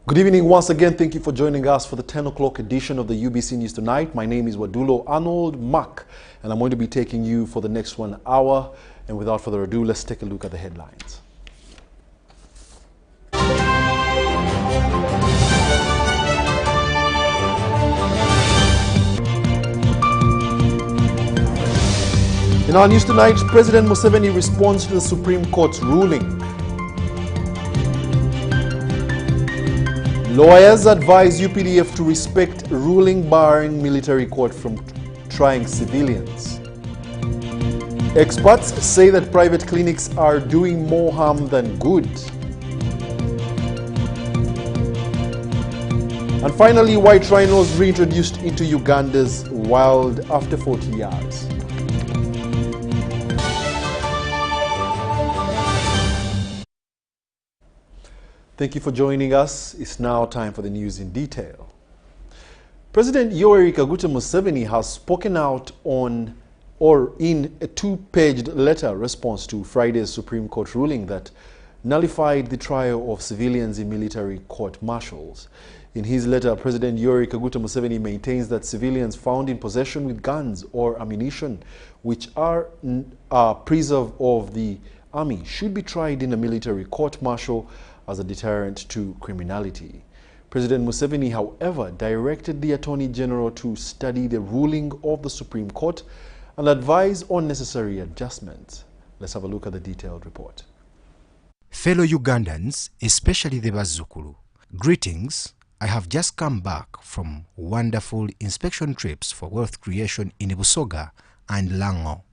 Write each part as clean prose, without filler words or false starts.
Good evening once again. Thank you for joining us for the 10 o'clock edition of the UBC News Tonight. My name is Wadulo Arnold Mack, and I'm going to be taking you for the next 1 hour. And without further ado, let's take a look at the headlines. In our news tonight, President Museveni responds to the Supreme Court's ruling. Lawyers advise UPDF to respect ruling barring military court from trying civilians. Experts say that private clinics are doing more harm than good. And finally, white rhinos reintroduced into Uganda's wild after 40 years. Thank you for joining us. It's now time for the news in detail. President Yoweri Kaguta Museveni has spoken out in a two-paged letter response to Friday's Supreme Court ruling that nullified the trial of civilians in military court-martials. In his letter, President Yoweri Kaguta Museveni maintains that civilians found in possession with guns or ammunition which are preserve of the army should be tried in a military court-martial as a deterrent to criminality. President Museveni, however, directed the Attorney General to study the ruling of the Supreme Court and advise on necessary adjustments. Let's have a look at the detailed report. Fellow Ugandans, especially the Bazukulu, greetings. I have just come back from wonderful inspection trips for wealth creation in Busoga and Lango.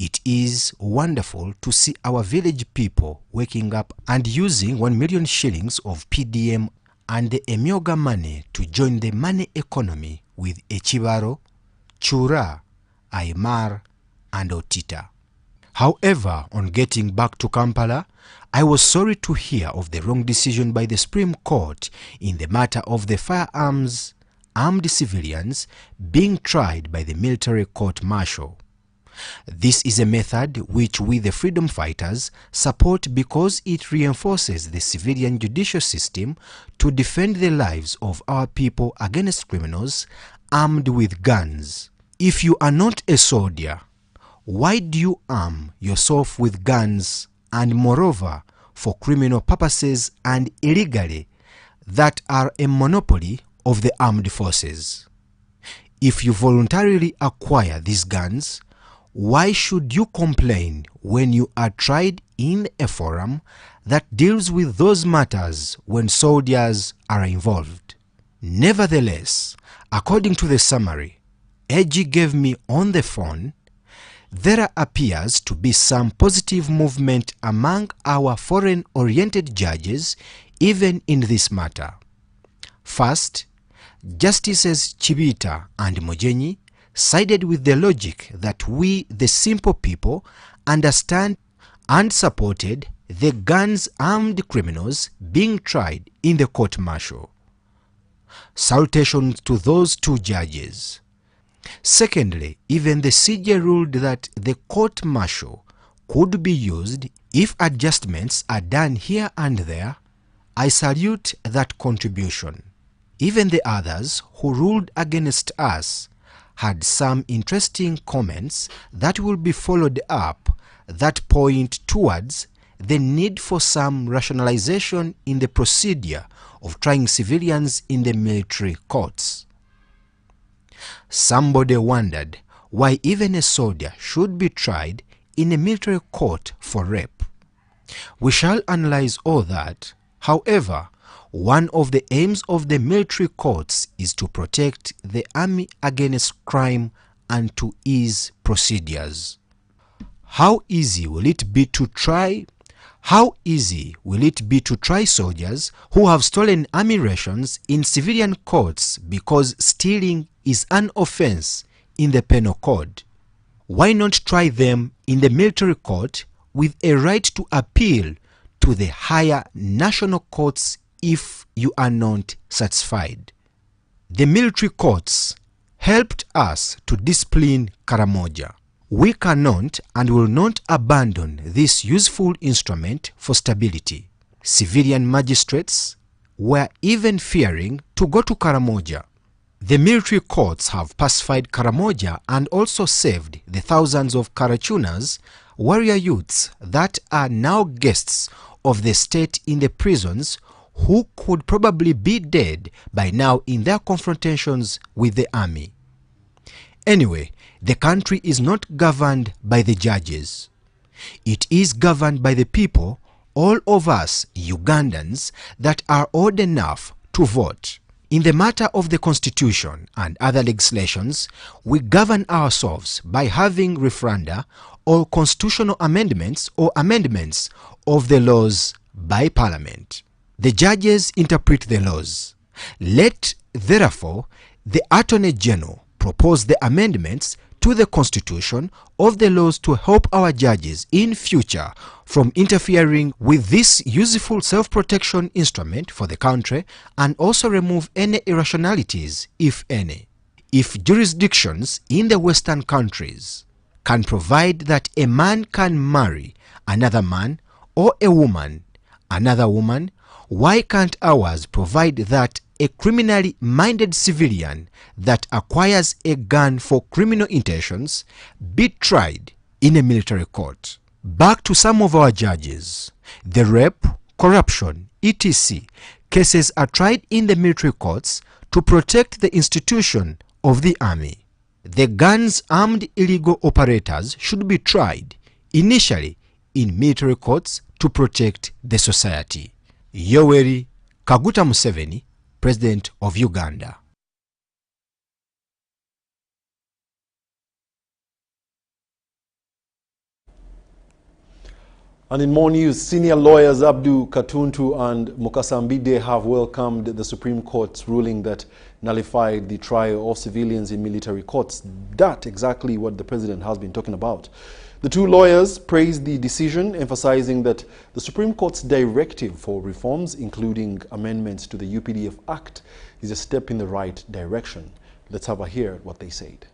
It is wonderful to see our village people waking up and using 1 million shillings of PDM and the Emyoga money to join the money economy with Echibaro, Chura, Aymar, and Otita. However, on getting back to Kampala, I was sorry to hear of the wrong decision by the Supreme Court in the matter of the firearms armed civilians being tried by the military court-martial. This is a method which we, the freedom fighters, support because it reinforces the civilian judicial system to defend the lives of our people against criminals armed with guns. If you are not a soldier, why do you arm yourself with guns and moreover for criminal purposes and illegally that are a monopoly of the armed forces? If you voluntarily acquire these guns, why should you complain when you are tried in a forum that deals with those matters when soldiers are involved? Nevertheless, according to the summary AG gave me on the phone, there appears to be some positive movement among our foreign-oriented judges even in this matter. First, Justices Chibita and Mujenyi sided with the logic that we, the simple people, understand and supported the guns-armed criminals being tried in the court-martial. Salutations to those two judges. Secondly, even the CJ ruled that the court-martial could be used if adjustments are done here and there. I salute that contribution. Even the others who ruled against us had some interesting comments that will be followed up that point towards the need for some rationalization in the procedure of trying civilians in the military courts. Somebody wondered why even a soldier should be tried in a military court for rape. We shall analyze all that. However, one of the aims of the military courts is to protect the army against crime and to ease procedures. How easy will it be to try soldiers who have stolen army rations in civilian courts because stealing is an offense in the penal code? Why not try them in the military court with a right to appeal to the higher national courts if you are not satisfied? The military courts helped us to discipline Karamoja. We cannot and will not abandon this useful instrument for stability. Civilian magistrates were even fearing to go to Karamoja. The military courts have pacified Karamoja and also saved the thousands of Karachunas, warrior youths that are now guests of the state in the prisons, who could probably be dead by now in their confrontations with the army. Anyway, the country is not governed by the judges. It is governed by the people, all of us Ugandans, that are old enough to vote. In the matter of the Constitution and other legislations, we govern ourselves by having referenda or constitutional amendments or amendments of the laws by Parliament. The judges interpret the laws. Let, therefore, the Attorney General propose the amendments to the Constitution of the laws to help our judges in future from interfering with this useful self-protection instrument for the country, and also remove any irrationalities, if any. If jurisdictions in the Western countries can provide that a man can marry another man or a woman another woman, why can't ours provide that a criminally minded civilian that acquires a gun for criminal intentions be tried in a military court? Back to some of our judges. The rape, corruption, etc. cases are tried in the military courts to protect the institution of the army. The guns armed illegal operators should be tried initially in military courts to protect the society. Yoweri Kaguta Museveni, President of Uganda. And in more news, senior lawyers Abdu Katuntu and Mukasa Mbide have welcomed the Supreme Court's ruling that nullified the trial of civilians in military courts. That's exactly what the president has been talking about. The two lawyers praised the decision, emphasizing that the Supreme Court's directive for reforms, including amendments to the UPDF Act, is a step in the right direction. Let's have a hear at what they said.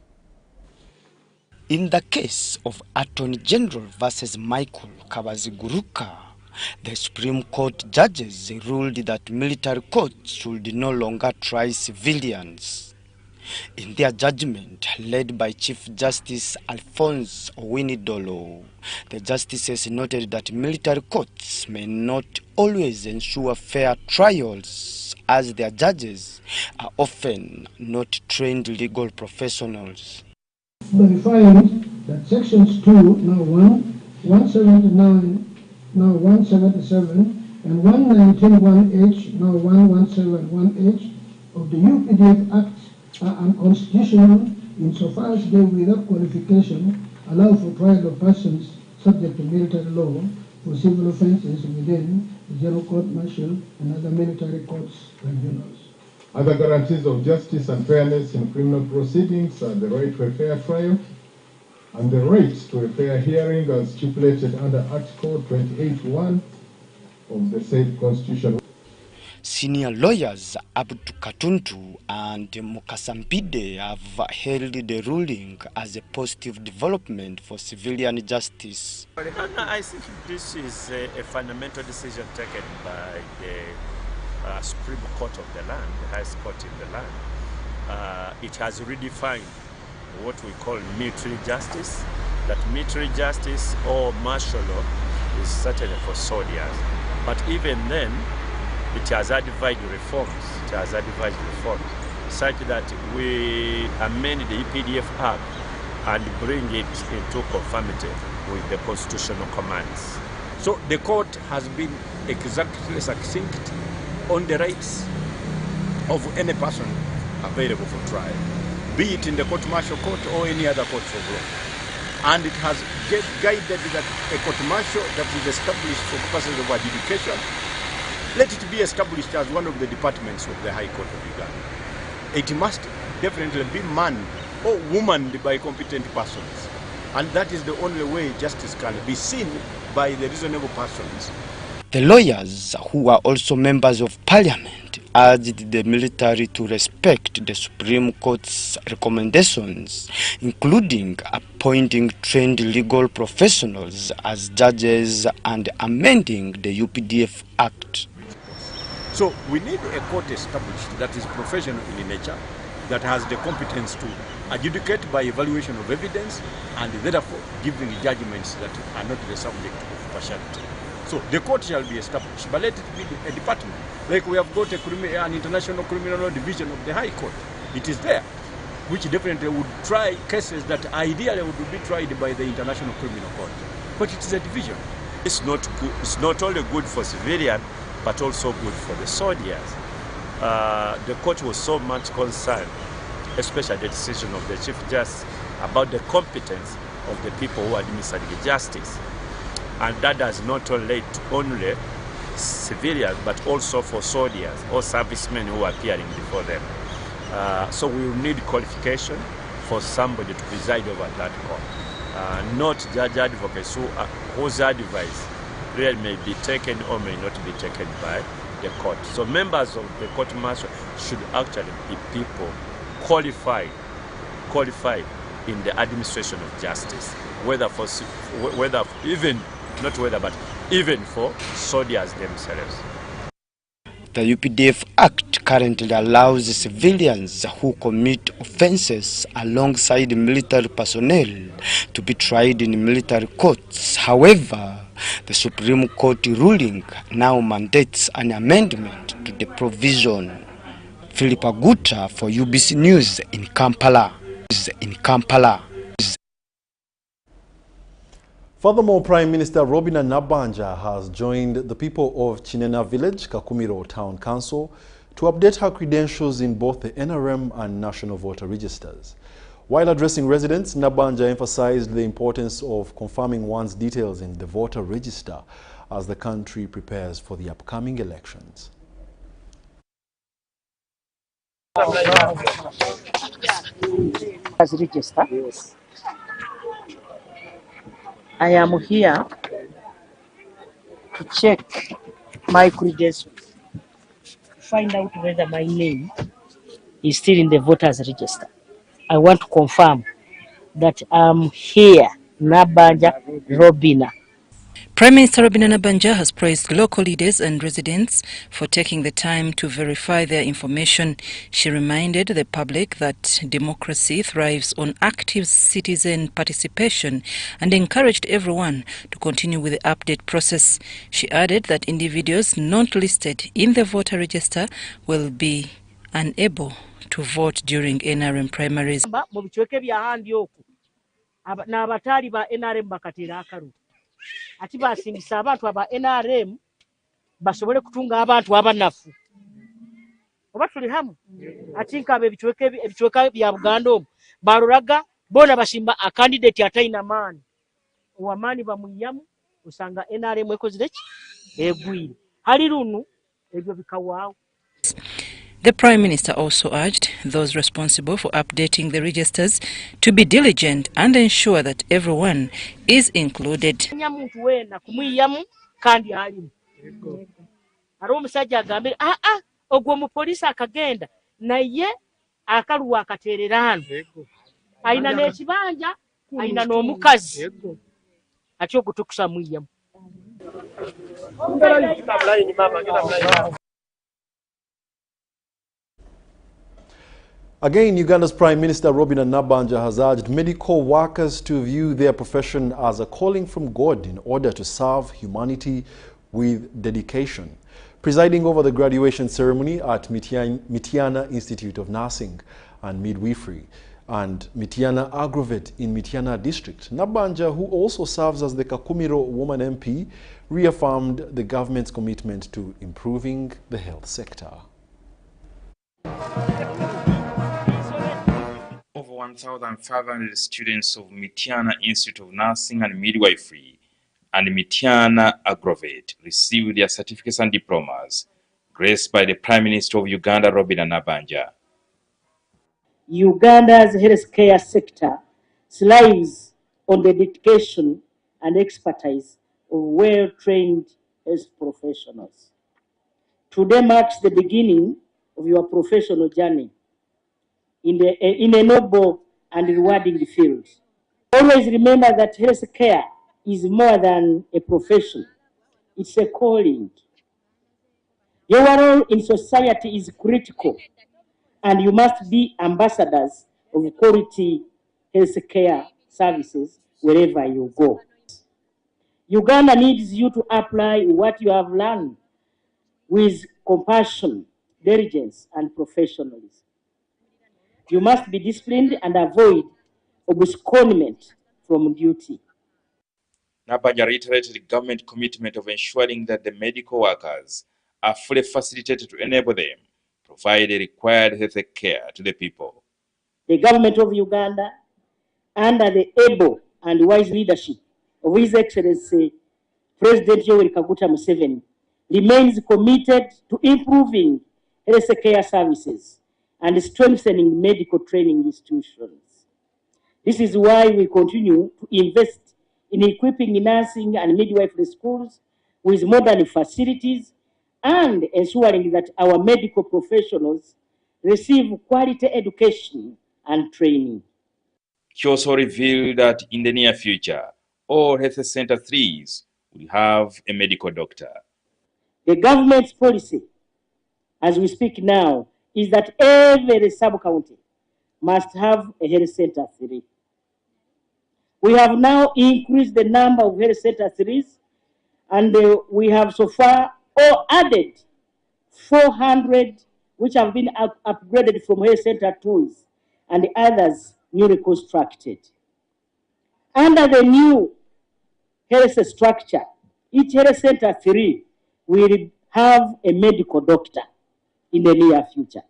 In the case of Attorney General versus Michael Kabaziguruka, the Supreme Court judges ruled that military courts should no longer try civilians. In their judgment, led by Chief Justice Alphonse Owini-Dollo, the justices noted that military courts may not always ensure fair trials, as their judges are often not trained legal professionals. Verifying that sections 2, now 1, 179, now 177, and 119.1h, now 117.1h of the UPDF Act are unconstitutional insofar as they, without qualification, allow for trial of persons subject to military law for civil offences within the General Court Martial and other military courts tribunals. Other guarantees of justice and fairness in criminal proceedings are the right to a fair trial and the right to a fair hearing as stipulated under Article 28(1) of the said Constitution. Senior lawyers Abdu Katuntu and Mukasa Mbide have hailed the ruling as a positive development for civilian justice. I think this is a fundamental decision taken by the Supreme Court of the land, the highest court in the land. It has redefined what we call military justice, that military justice or martial law is certainly for soldiers. But even then, it has advised reforms. It has advised reforms such that we amend the UPDF Act and bring it into conformity with the constitutional commands. So the court has been exactly succinct on the rights of any person available for trial, be it in the court-martial court or any other court of law. And it has guided that a court-martial that is established for purposes of adjudication, let it be established as one of the departments of the High Court of Uganda. It must definitely be manned or womaned by competent persons. And that is the only way justice can be seen by the reasonable persons. The lawyers, who are also members of parliament, urged the military to respect the Supreme Court's recommendations, including appointing trained legal professionals as judges and amending the UPDF Act. So we need a court established that is professional in nature, that has the competence to adjudicate by evaluation of evidence and therefore giving judgments that are not the subject of partiality. So the court shall be established, but let it be a department. Like we have got an international criminal law division of the High Court. It is there, which definitely would try cases that ideally would be tried by the International Criminal Court. But it is a division. It's not good. It's not only good for civilians, but also good for the soldiers. The court was so much concerned, especially the decision of the Chief Justice, about the competence of the people who administer the justice. And that does not relate only civilians, but also for soldiers or servicemen who are appearing before them. So we will need qualification for somebody to preside over that court. Not judge advocates whose advice really may be taken or may not be taken by the court. So members of the court martial should actually be people qualified in the administration of justice, even for soldiers themselves. The UPDF Act currently allows civilians who commit offenses alongside military personnel to be tried in military courts. However, the Supreme Court ruling now mandates an amendment to the provision. Philip Aguta for UBC News in Kampala. Furthermore, Prime Minister Robinah Nabbanja has joined the people of Chinena Village, Kakumiro Town Council, to update her credentials in both the NRM and National Voter Registers. While addressing residents, Nabbanja emphasized the importance of confirming one's details in the voter register as the country prepares for the upcoming elections. As register, I am here to check my credentials, to find out whether my name is still in the voters register. I want to confirm that I'm here, Nabbanja Robinah. Prime Minister Robinah Nabbanja has praised local leaders and residents for taking the time to verify their information. She reminded the public that democracy thrives on active citizen participation and encouraged everyone to continue with the update process. She added that individuals not listed in the voter register will be unable to vote during NRM primaries. Ati basingisa abantu aba NRM basobole kutunga abantu abanafu oba tuli hamu ati nkabe ebichweka bya Buganda baruraga bona bashimba a candidate ataina maani owamaani bamuyamu usanga NRM ekozire ki egwire hali runu ebyo bikawaawo. The Prime Minister also urged those responsible for updating the registers to be diligent and ensure that everyone is included. Nyamuntu wena kumuyamu kandi alimu. Aro musajja agambira ogwo mu police akagenda naye akaluwa akatererano. Aina n'ekibanja aina n'omukazi. Ati okutukusa muyamu. Again, Uganda's Prime Minister Robinah Nabbanja has urged medical workers to view their profession as a calling from God in order to serve humanity with dedication. Presiding over the graduation ceremony at Mityana Institute of Nursing and Midwifery and Mityana Agrovet in Mityana District, Nabbanja, who also serves as the Kakumiro Woman MP, reaffirmed the government's commitment to improving the health sector. Over 1,500 students of Mityana Institute of Nursing and Midwifery and Mityana Agrovet received their certificates and diplomas, graced by the Prime Minister of Uganda, Robinah Nabbanja. Uganda's healthcare sector thrives on the dedication and expertise of well-trained health professionals. Today marks the beginning of your professional journey in a noble and rewarding field. Always remember that healthcare is more than a profession. It's a calling. Your role in society is critical, and you must be ambassadors of quality healthcare services wherever you go. Uganda needs you to apply what you have learned with compassion, diligence, and professionalism. You must be disciplined and avoid abscondment from duty. Nabanja reiterated the government commitment of ensuring that the medical workers are fully facilitated to enable them provide the required health care to the people. The government of Uganda, under the able and wise leadership of His Excellency President Yoweri Kaguta Museveni, remains committed to improving health care services and strengthening medical training institutions. This is why we continue to invest in equipping nursing and midwifery schools with modern facilities and ensuring that our medical professionals receive quality education and training. He also revealed that in the near future, all health center 3s will have a medical doctor. The government's policy, as we speak now, is that every sub-county must have a health center 3. We have now increased the number of health center 3s, and we have so far added 400 which have been upgraded from health center 2s and the others newly constructed. Under the new health structure, each health center 3 will have a medical doctor in the near future.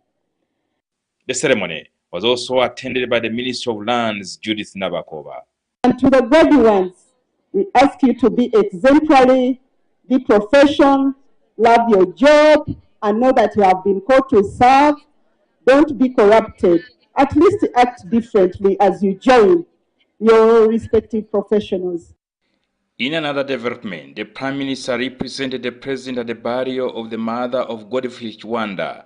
The ceremony was also attended by the Minister of Lands, Judith Nabakova. And to the graduates, we ask you to be exemplary, be professional, love your job, and know that you have been called to serve. Don't be corrupted. At least act differently as you join your respective professionals. In another development, the Prime Minister represented the President at the burial of the mother of Godfrey Kiwanda,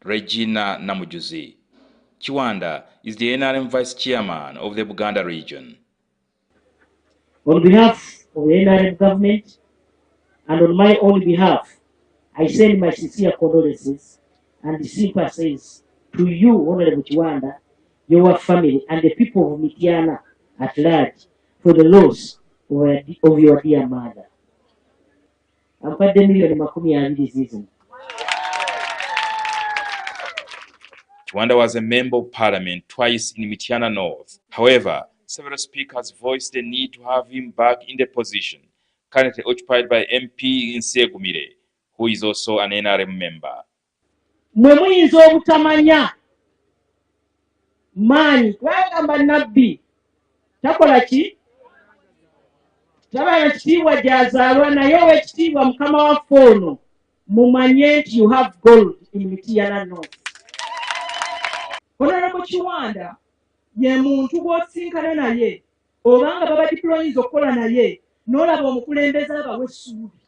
Regina Namujuzi. Kiwanda is the NRM Vice Chairman of the Buganda region. On behalf of the NRM government and on my own behalf, I send my sincere condolences and sympathies to you, Honorable Kiwanda, your family, and the people of Mityana at large for the loss of your dear mother. Kiwanda was a member of parliament twice in Mityana North. However, several speakers voiced the need to have him back in the position currently occupied by MP Nsegumire, who is also an NRM member. Mwe muyinza obutamanya maanyi twagamba nabbi takola ki tabala kitiibwa gyazaalwa naye ow'ekitiibwa mukama waffe ono mumanye nti you have gold in Mityana North. Honorable Kiwanda ye muntu gw'osinkana naye obanga baba diployinza okukola naye n'olaba omukulembeze abawa essuubi.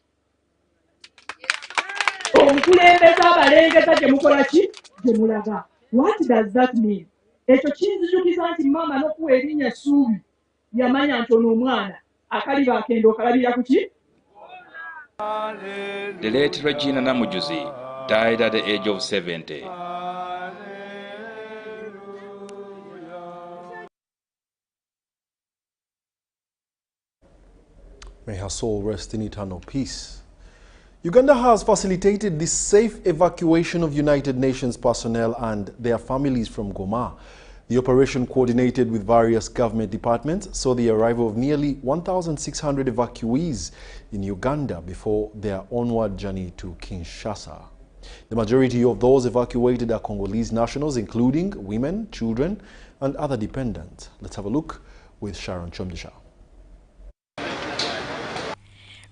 Omukulembeze abalengeza gye mukola ki gye mulaga. What does that mean? Ekyo kinzijukiza nti maama n'okuwa erinnya essuubi yamanya nti ono omwana akaliba akendo okalabira ku ki. The late Regina Namujuzi died at the age of 70. May her soul rest in eternal peace. Uganda has facilitated the safe evacuation of United Nations personnel and their families from Goma. The operation, coordinated with various government departments, saw the arrival of nearly 1,600 evacuees in Uganda before their onward journey to Kinshasa. The majority of those evacuated are Congolese nationals, including women, children, and other dependents. Let's have a look with Sharon Chomdisha.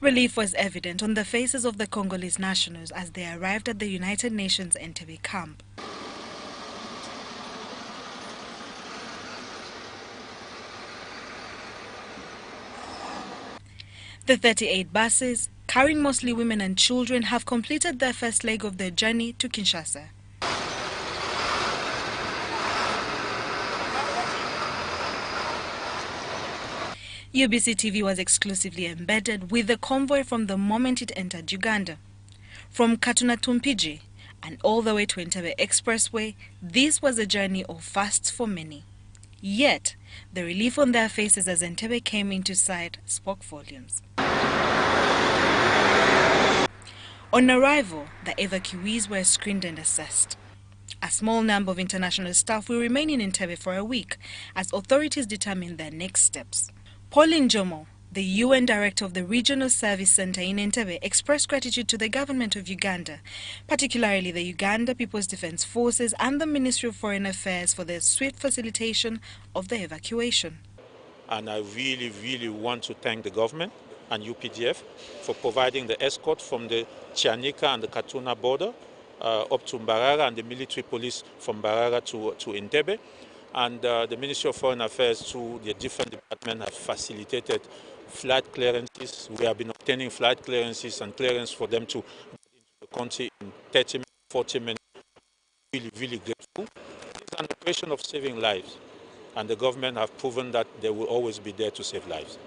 Relief was evident on the faces of the Congolese nationals as they arrived at the United Nations Entebbe camp. The 38 buses, carrying mostly women and children, have completed their first leg of their journey to Kinshasa. UBC TV was exclusively embedded with the convoy from the moment it entered Uganda. From Katuna Tumpiji and all the way to Entebbe Expressway, this was a journey of fasts for many. Yet, the relief on their faces as Entebbe came into sight spoke volumes. On arrival, the evacuees were screened and assessed. A small number of international staff will remain in Entebbe for a week as authorities determine their next steps. Pauline Jomo, the UN Director of the Regional Service Center in Entebbe, expressed gratitude to the government of Uganda, particularly the Uganda People's Defense Forces and the Ministry of Foreign Affairs for their swift facilitation of the evacuation. And I really want to thank the government and UPDF for providing the escort from the Chianika and the Katuna border up to Mbarara, and the military police from Mbarara to Entebbe. And the Ministry of Foreign Affairs through the different departments have facilitated flight clearances. We have been obtaining flight clearances and clearance for them to get into the country in 30 minutes, 40 minutes. Really grateful. It's an operation of saving lives, and the government have proven that they will always be there to save lives.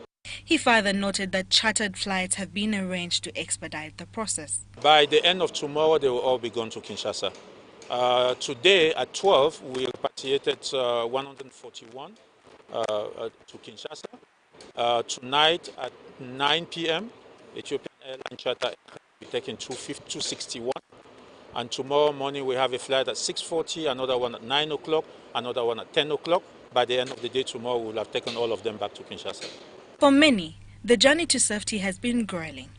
He further noted that chartered flights have been arranged to expedite the process. By the end of tomorrow, they will all be gone to Kinshasa. Today at 12, we repatriated 141 to Kinshasa. Tonight at 9 p.m., Ethiopian Airline charter will be taking 261. And tomorrow morning, we have a flight at 6:40, another one at 9 o'clock, another one at 10 o'clock. By the end of the day tomorrow, we'll have taken all of them back to Kinshasa. For many, the journey to safety has been grueling.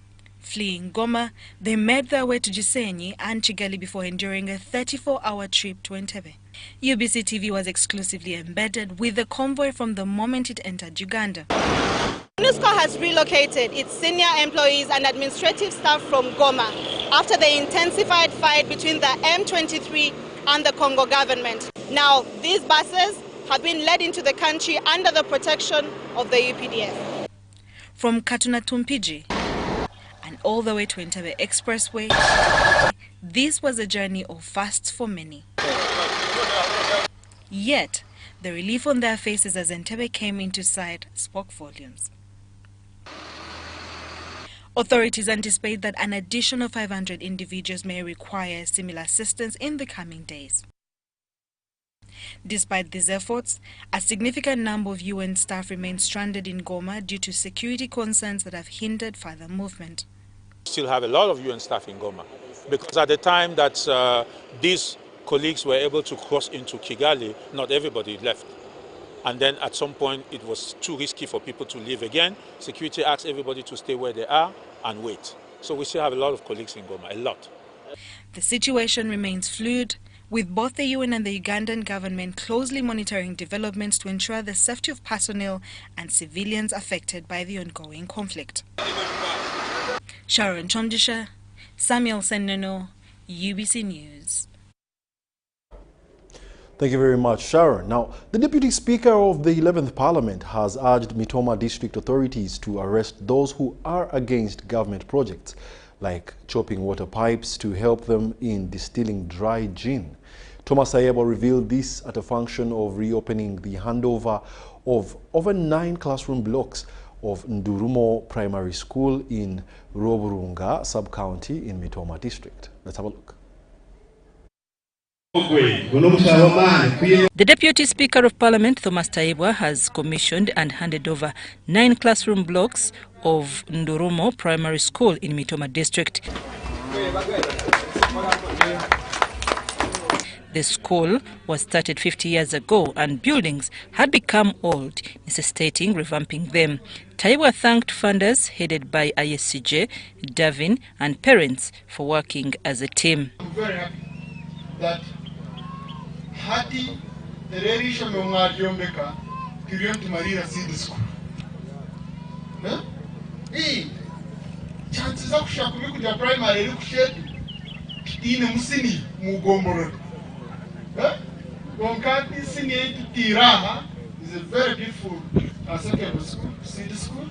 Fleeing Goma, they made their way to Gisenyi and Kigali before enduring a 34-hour trip to Entebbe. UBC TV was exclusively embedded with the convoy from the moment it entered Uganda. MONUSCO has relocated its senior employees and administrative staff from Goma after the intensified fight between the M23 and the Congo government. Now, these buses have been led into the country under the protection of the UPDF. From Katuna Tumpiji and all the way to Entebbe Expressway, this was a journey of fasts for many. Yet, the relief on their faces as Entebbe came into sight spoke volumes. Authorities anticipate that an additional 500 individuals may require similar assistance in the coming days. Despite these efforts, a significant number of UN staff remain stranded in Goma due to security concerns that have hindered further movement. We still have a lot of UN staff in Goma, because at the time that these colleagues were able to cross into Kigali, not everybody left. And then at some point, it was too risky for people to leave again. Security asked everybody to stay where they are and wait. So we still have a lot of colleagues in Goma, a lot. The situation remains fluid, with both the UN and the Ugandan government closely monitoring developments to ensure the safety of personnel and civilians affected by the ongoing conflict. Sharon Chomdisha, Samuel Senono, UBC News. Thank you very much, Sharon. Now, the Deputy Speaker of the 11th Parliament has urged Mitoma District authorities to arrest those who are against government projects, like chopping water pipes to help them in distilling dry gin. Thomas Ayebo revealed this at a function of reopening the handover of over 9 classroom blocks of Ndurumo Primary School in Ruoburunga sub-county in Mitoma District. Let's have a look. The Deputy Speaker of Parliament, Thomas Tayebwa, has commissioned and handed over 9 classroom blocks of Ndurumo Primary School in Mitoma District. The school was started 50 years ago and buildings had become old, necessitating revamping them. Tayebwa thanked funders headed by ISCJ, Davin and parents for working as a team. I'm very happy that hati tererisho nongadiombeka kiriyonti marira seed school. Chances za kushakumi kuja primary kushetu ine musini mugomboro. Gonkati sini yetu Tiraha is a very beautiful secondary school, seed school.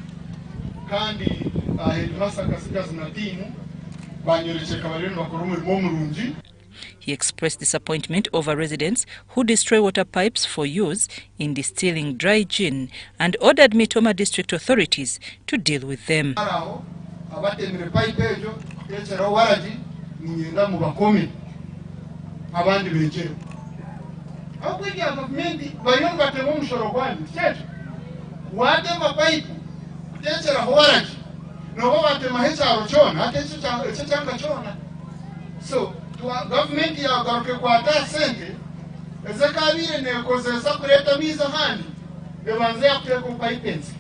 Kandi headmaster kasikazi na timu banyorecheka bareno bakorumwe bomurungi. He expressed disappointment over residents who destroy water pipes for use in distilling dry gin and ordered Mitoma district authorities to deal with them. mugenda mubakome abandi begere akwija government bayonga temo mushoro gwandi checho wate mapaipu techera howaraki no wate mahecharo chona atecho changa chona so government ya garuke kwata sente ezakabire nekozesa kureta miza handi ebanze yakuteka paipensi.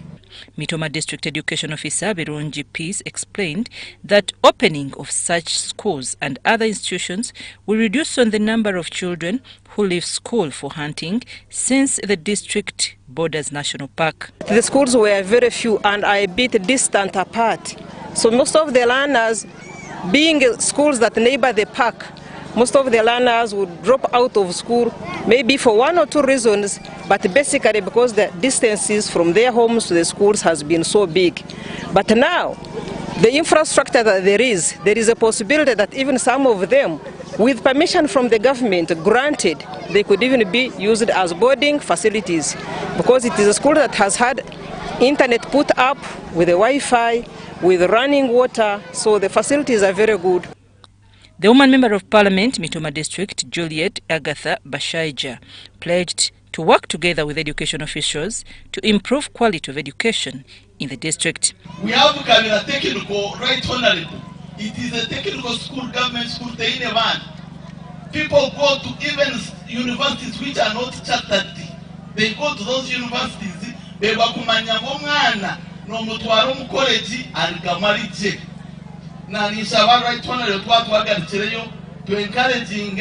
Mitoma District Education Officer Birungi Peace explained that opening of such schools and other institutions will reduce on the number of children who leave school for hunting since the district borders National Park. The schools were very few and a bit distant apart. So most of the learners, being schools that neighbor the park, most of the learners would drop out of school, maybe for one or two reasons, but basically because the distances from their homes to the schools has been so big. But now, the infrastructure that there is a possibility that even some of them, with permission from the government granted, they could even be used as boarding facilities, because it is a school that has had internet put up with the Wi-Fi, with running water, so the facilities are very good. The woman member of parliament, Mitoma District, Juliet Agatha Bashaija, pledged to work together with education officials to improve quality of education in the district. We have Kabila Technical, right honorable. It is a technical school, government school, people go to even universities which are not chartered. They go to those universities, they go to Manyamongana, no Mutwaro College, and Gamarije. Na nisaba right honorable to encouraging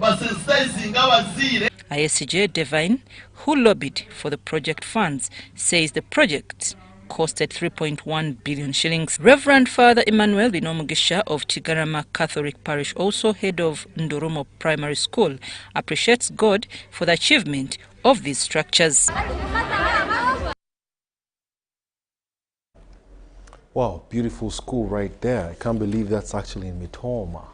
sensitizing wazire. ISCJ Devine, who lobbied for the project funds, says the project costed 3.1 billion shillings. Reverend Father Emmanuel Binomugisha of Tigarama Catholic Parish, also head of Ndurumo Primary School, appreciates God for the achievement of these structures. Wow, beautiful school right there. I can't believe that's actually in Mitoma.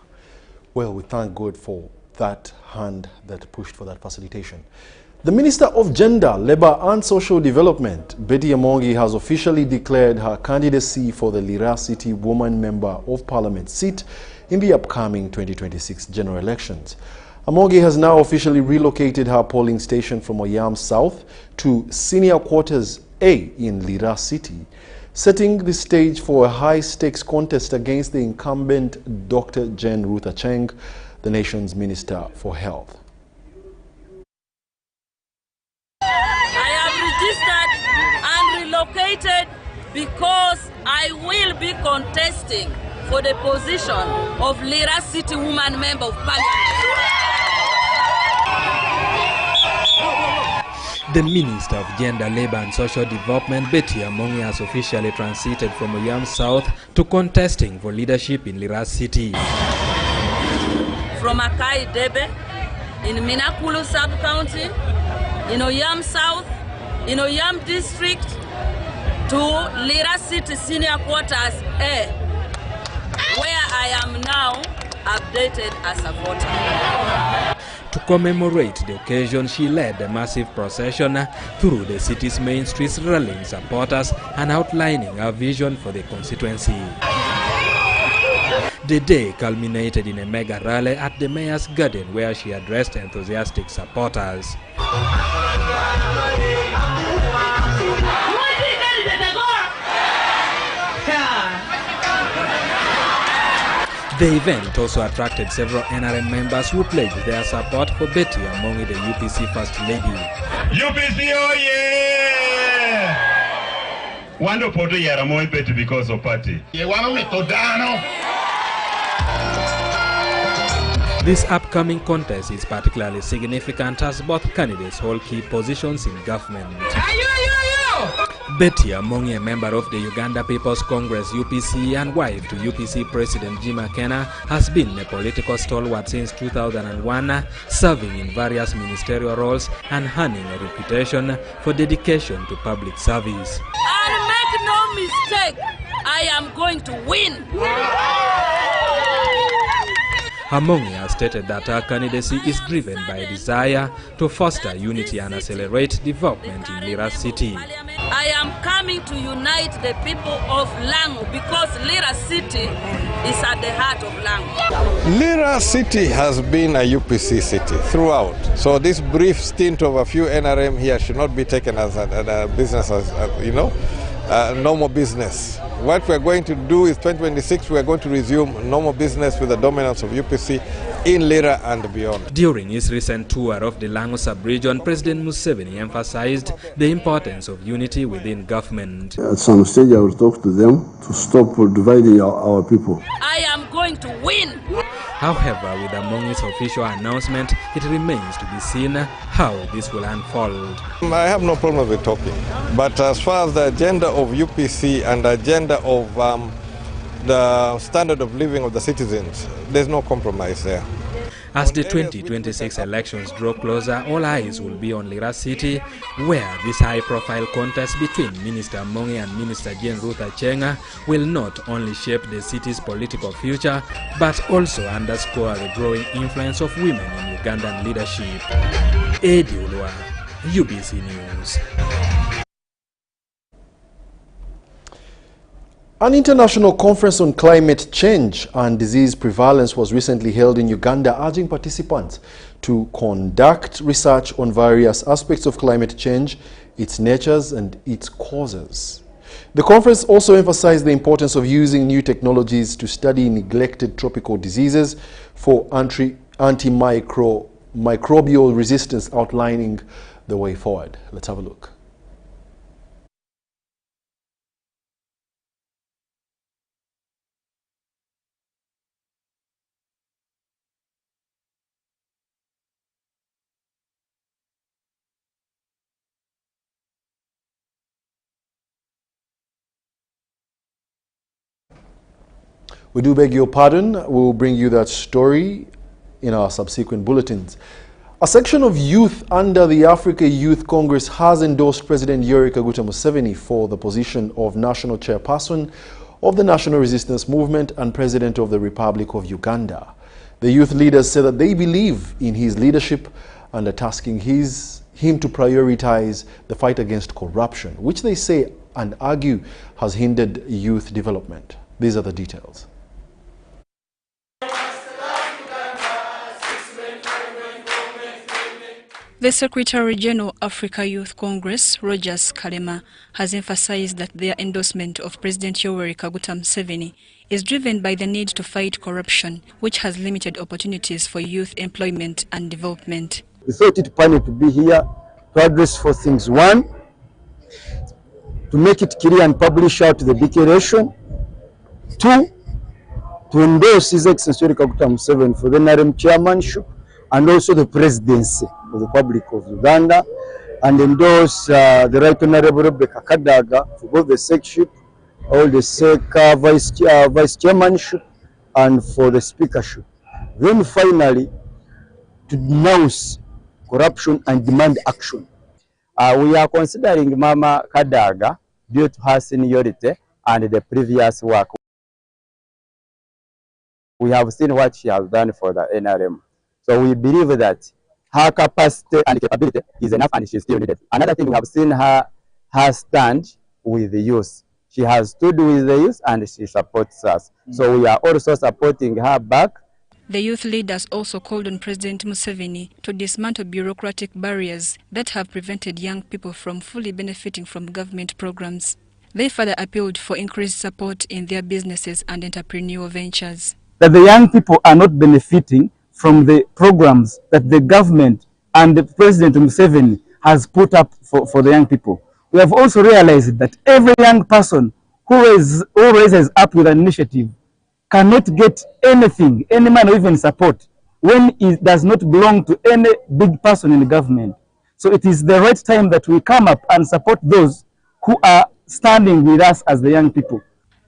Well, we thank God for that hand that pushed for that facilitation. The Minister of Gender, Labour and Social Development, Betty Amongi, has officially declared her candidacy for the Lira City Woman Member of Parliament seat in the upcoming 2026 general elections. Amongi has now officially relocated her polling station from Oyam South to Senior Quarters A in Lira City, setting the stage for a high-stakes contest against the incumbent Dr. Jane Ruth Acheng, the nation's Minister for Health. I am registered and relocated because I will be contesting for the position of Lira City Woman Member of Parliament. The Minister of Gender, Labour and Social Development, Betty Amongi, has officially transited from Oyam South to contesting for leadership in Lira City. From Akai Debe, in Minakulu Sub-County, in Oyam South, in Oyam District, to Lira City Senior Quarters A, where I am now updated as a voter. To commemorate the occasion, she led a massive procession through the city's main streets, rallying supporters and outlining her vision for the constituency. The day culminated in a mega rally at the Mayor's Garden, where she addressed enthusiastic supporters. The event also attracted several NRM members who pledged their support for Betty Amongi, the UPC First Lady. UPC, oh yeah! Wando poto yaramoe Betty because of party. This upcoming contest is particularly significant as both candidates hold key positions in government. Betty Amongi, a member of the Uganda People's Congress UPC and wife to UPC President Jim McKenna, has been a political stalwart since 2001, serving in various ministerial roles and earning a reputation for dedication to public service. And make no mistake, I am going to win. Amongi has stated that her candidacy is driven by a desire to foster unity and accelerate development in Lira City. I am coming to unite the people of Lango because Lira City is at the heart of Lango. Lira City has been a UPC city throughout. So this brief stint of a few NRM here should not be taken as a business, normal business. What we're going to do is 2026, we're going to resume normal business with the dominance of UPC in Lira and beyond. During his recent tour of the Lango sub-region, President Museveni emphasized the importance of unity within government. At some stage, I will talk to them to stop dividing our people. I am going to win. However, with Amongi's official announcement, it remains to be seen how this will unfold. I have no problem with talking, but as far as the agenda of UPC and the agenda of the standard of living of the citizens, there's no compromise there. As the 2026 elections draw closer, all eyes will be on Lira City, where this high-profile contest between Minister Amongi and Minister Jane Ruth Achenga will not only shape the city's political future, but also underscore the growing influence of women in Ugandan leadership. Eddie Ulwa, UBC News. An international conference on climate change and disease prevalence was recently held in Uganda, urging participants to conduct research on various aspects of climate change, its natures and its causes. The conference also emphasized the importance of using new technologies to study neglected tropical diseases for antimicrobial resistance, outlining the way forward. Let's have a look. We do beg your pardon. We will bring you that story in our subsequent bulletins. A section of youth under the Africa Youth Congress has endorsed President Yoweri Kaguta Museveni for the position of National Chairperson of the National Resistance Movement and President of the Republic of Uganda. The youth leaders say that they believe in his leadership and are tasking him to prioritize the fight against corruption, which they say and argue has hindered youth development. These are the details. The Secretary General Africa Youth Congress, Rogers Kalema, has emphasized that their endorsement of President Yoweri Kaguta Museveni is driven by the need to fight corruption, which has limited opportunities for youth employment and development. We thought it funny to be here to address four things. One, to make it clear and publish out the declaration. Two, to endorse His Excellency Yoweri Kaguta Museveni for the NRM chairmanship and also the presidency of the Republic of Uganda, and endorse the Right Honorable Rebecca Kadaga for both the secretship, all the SECA vice chairmanship, and for the speakership. Then finally, to denounce corruption and demand action. We are considering Mama Kadaga due to her seniority and the previous work. We have seen what she has done for the NRM. So we believe that her capacity and capability is enough and she is still needed. Another thing, we have seen her stand with the youth. She has stood with the youth and she supports us. So we are also supporting her back. The youth leaders also called on President Museveni to dismantle bureaucratic barriers that have prevented young people from fully benefiting from government programs. They further appealed for increased support in their businesses and entrepreneurial ventures. That the young people are not benefiting from the programs that the government and the President Museveni has put up for the young people. We have also realized that every young person who raises up with an initiative cannot get anything, any money or even support, when it does not belong to any big person in the government. So it is the right time that we come up and support those who are standing with us as the young people.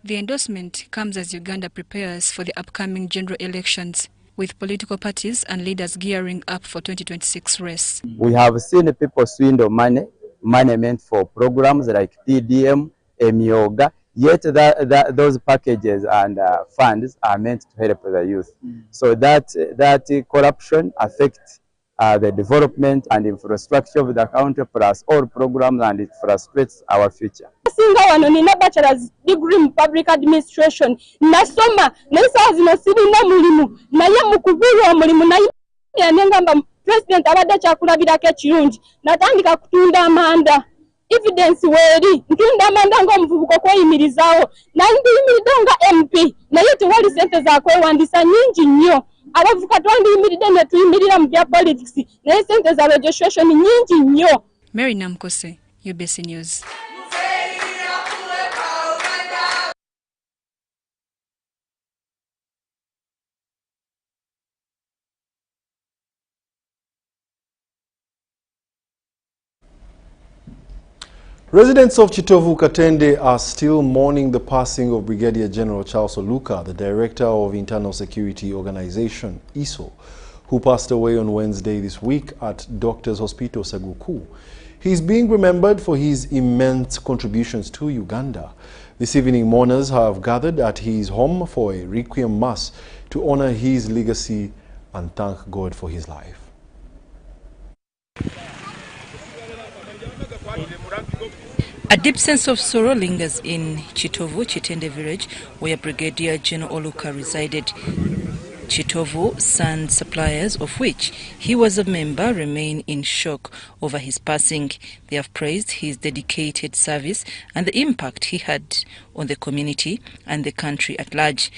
The endorsement comes as Uganda prepares for the upcoming general elections, with political parties and leaders gearing up for 2026 race. We have seen people swindle money meant for programs like TDM, Emioga, yet those packages and funds are meant to help the youth. So that corruption affects the development and infrastructure of the country plus all programs, and it frustrates our future. Singa wano nina bachelor's degree in public administration. Nasoma nesa zino sirina mulimu naye mukubiri omulimu naye yanengamba president abadde kyakulabirako ekirungi natandika kutunda amanda. Evidence weri ntunda amanda ng'omuvubuka okweyimirizaawo nandiyimiridde nga MP naye tewali sente zakwewandisa nyingi nnyo. Abavuka twandiyimiridde ne tuyimirira mu bya politics naye sente za registration nyingi nnyo. Mary Namkose, UBC News. Residents of Chitovu Katende are still mourning the passing of Brigadier General Charles Oluka, the Director of Internal Security Organization, ISO, who passed away on Wednesday this week at Doctors Hospital Saguku. He is being remembered for his immense contributions to Uganda. This evening, mourners have gathered at his home for a requiem mass to honor his legacy and thank God for his life. A deep sense of sorrow lingers in Chitovu, Chitende village, where Brigadier General Oluka resided. Chitovu sand suppliers, of which he was a member, remain in shock over his passing. They have praised his dedicated service and the impact he had on the community and the country at large.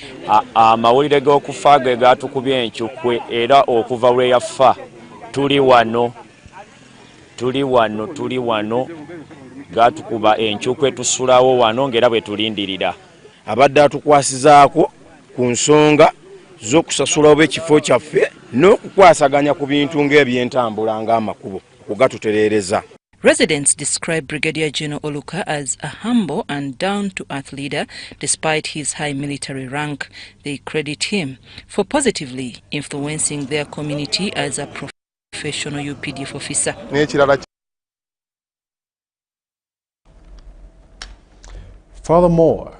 Amawulire g'okufa ge gatukubye enkyukwe era okuva lwe yafa tuli wano gatukuba enkyukwe tusulawo wano ngera bwe tulindirira. Abadde atukwasizaako ku nsonga z'okusasulawo b'ekifo kyaffe n'okukwasaganya ku bintu ng'ebyentambula ng'amakubo okugatutereereza. Residents describe Brigadier General Oluka as a humble and down-to-earth leader despite his high military rank. They credit him for positively influencing their community as a professional UPDF officer. Furthermore,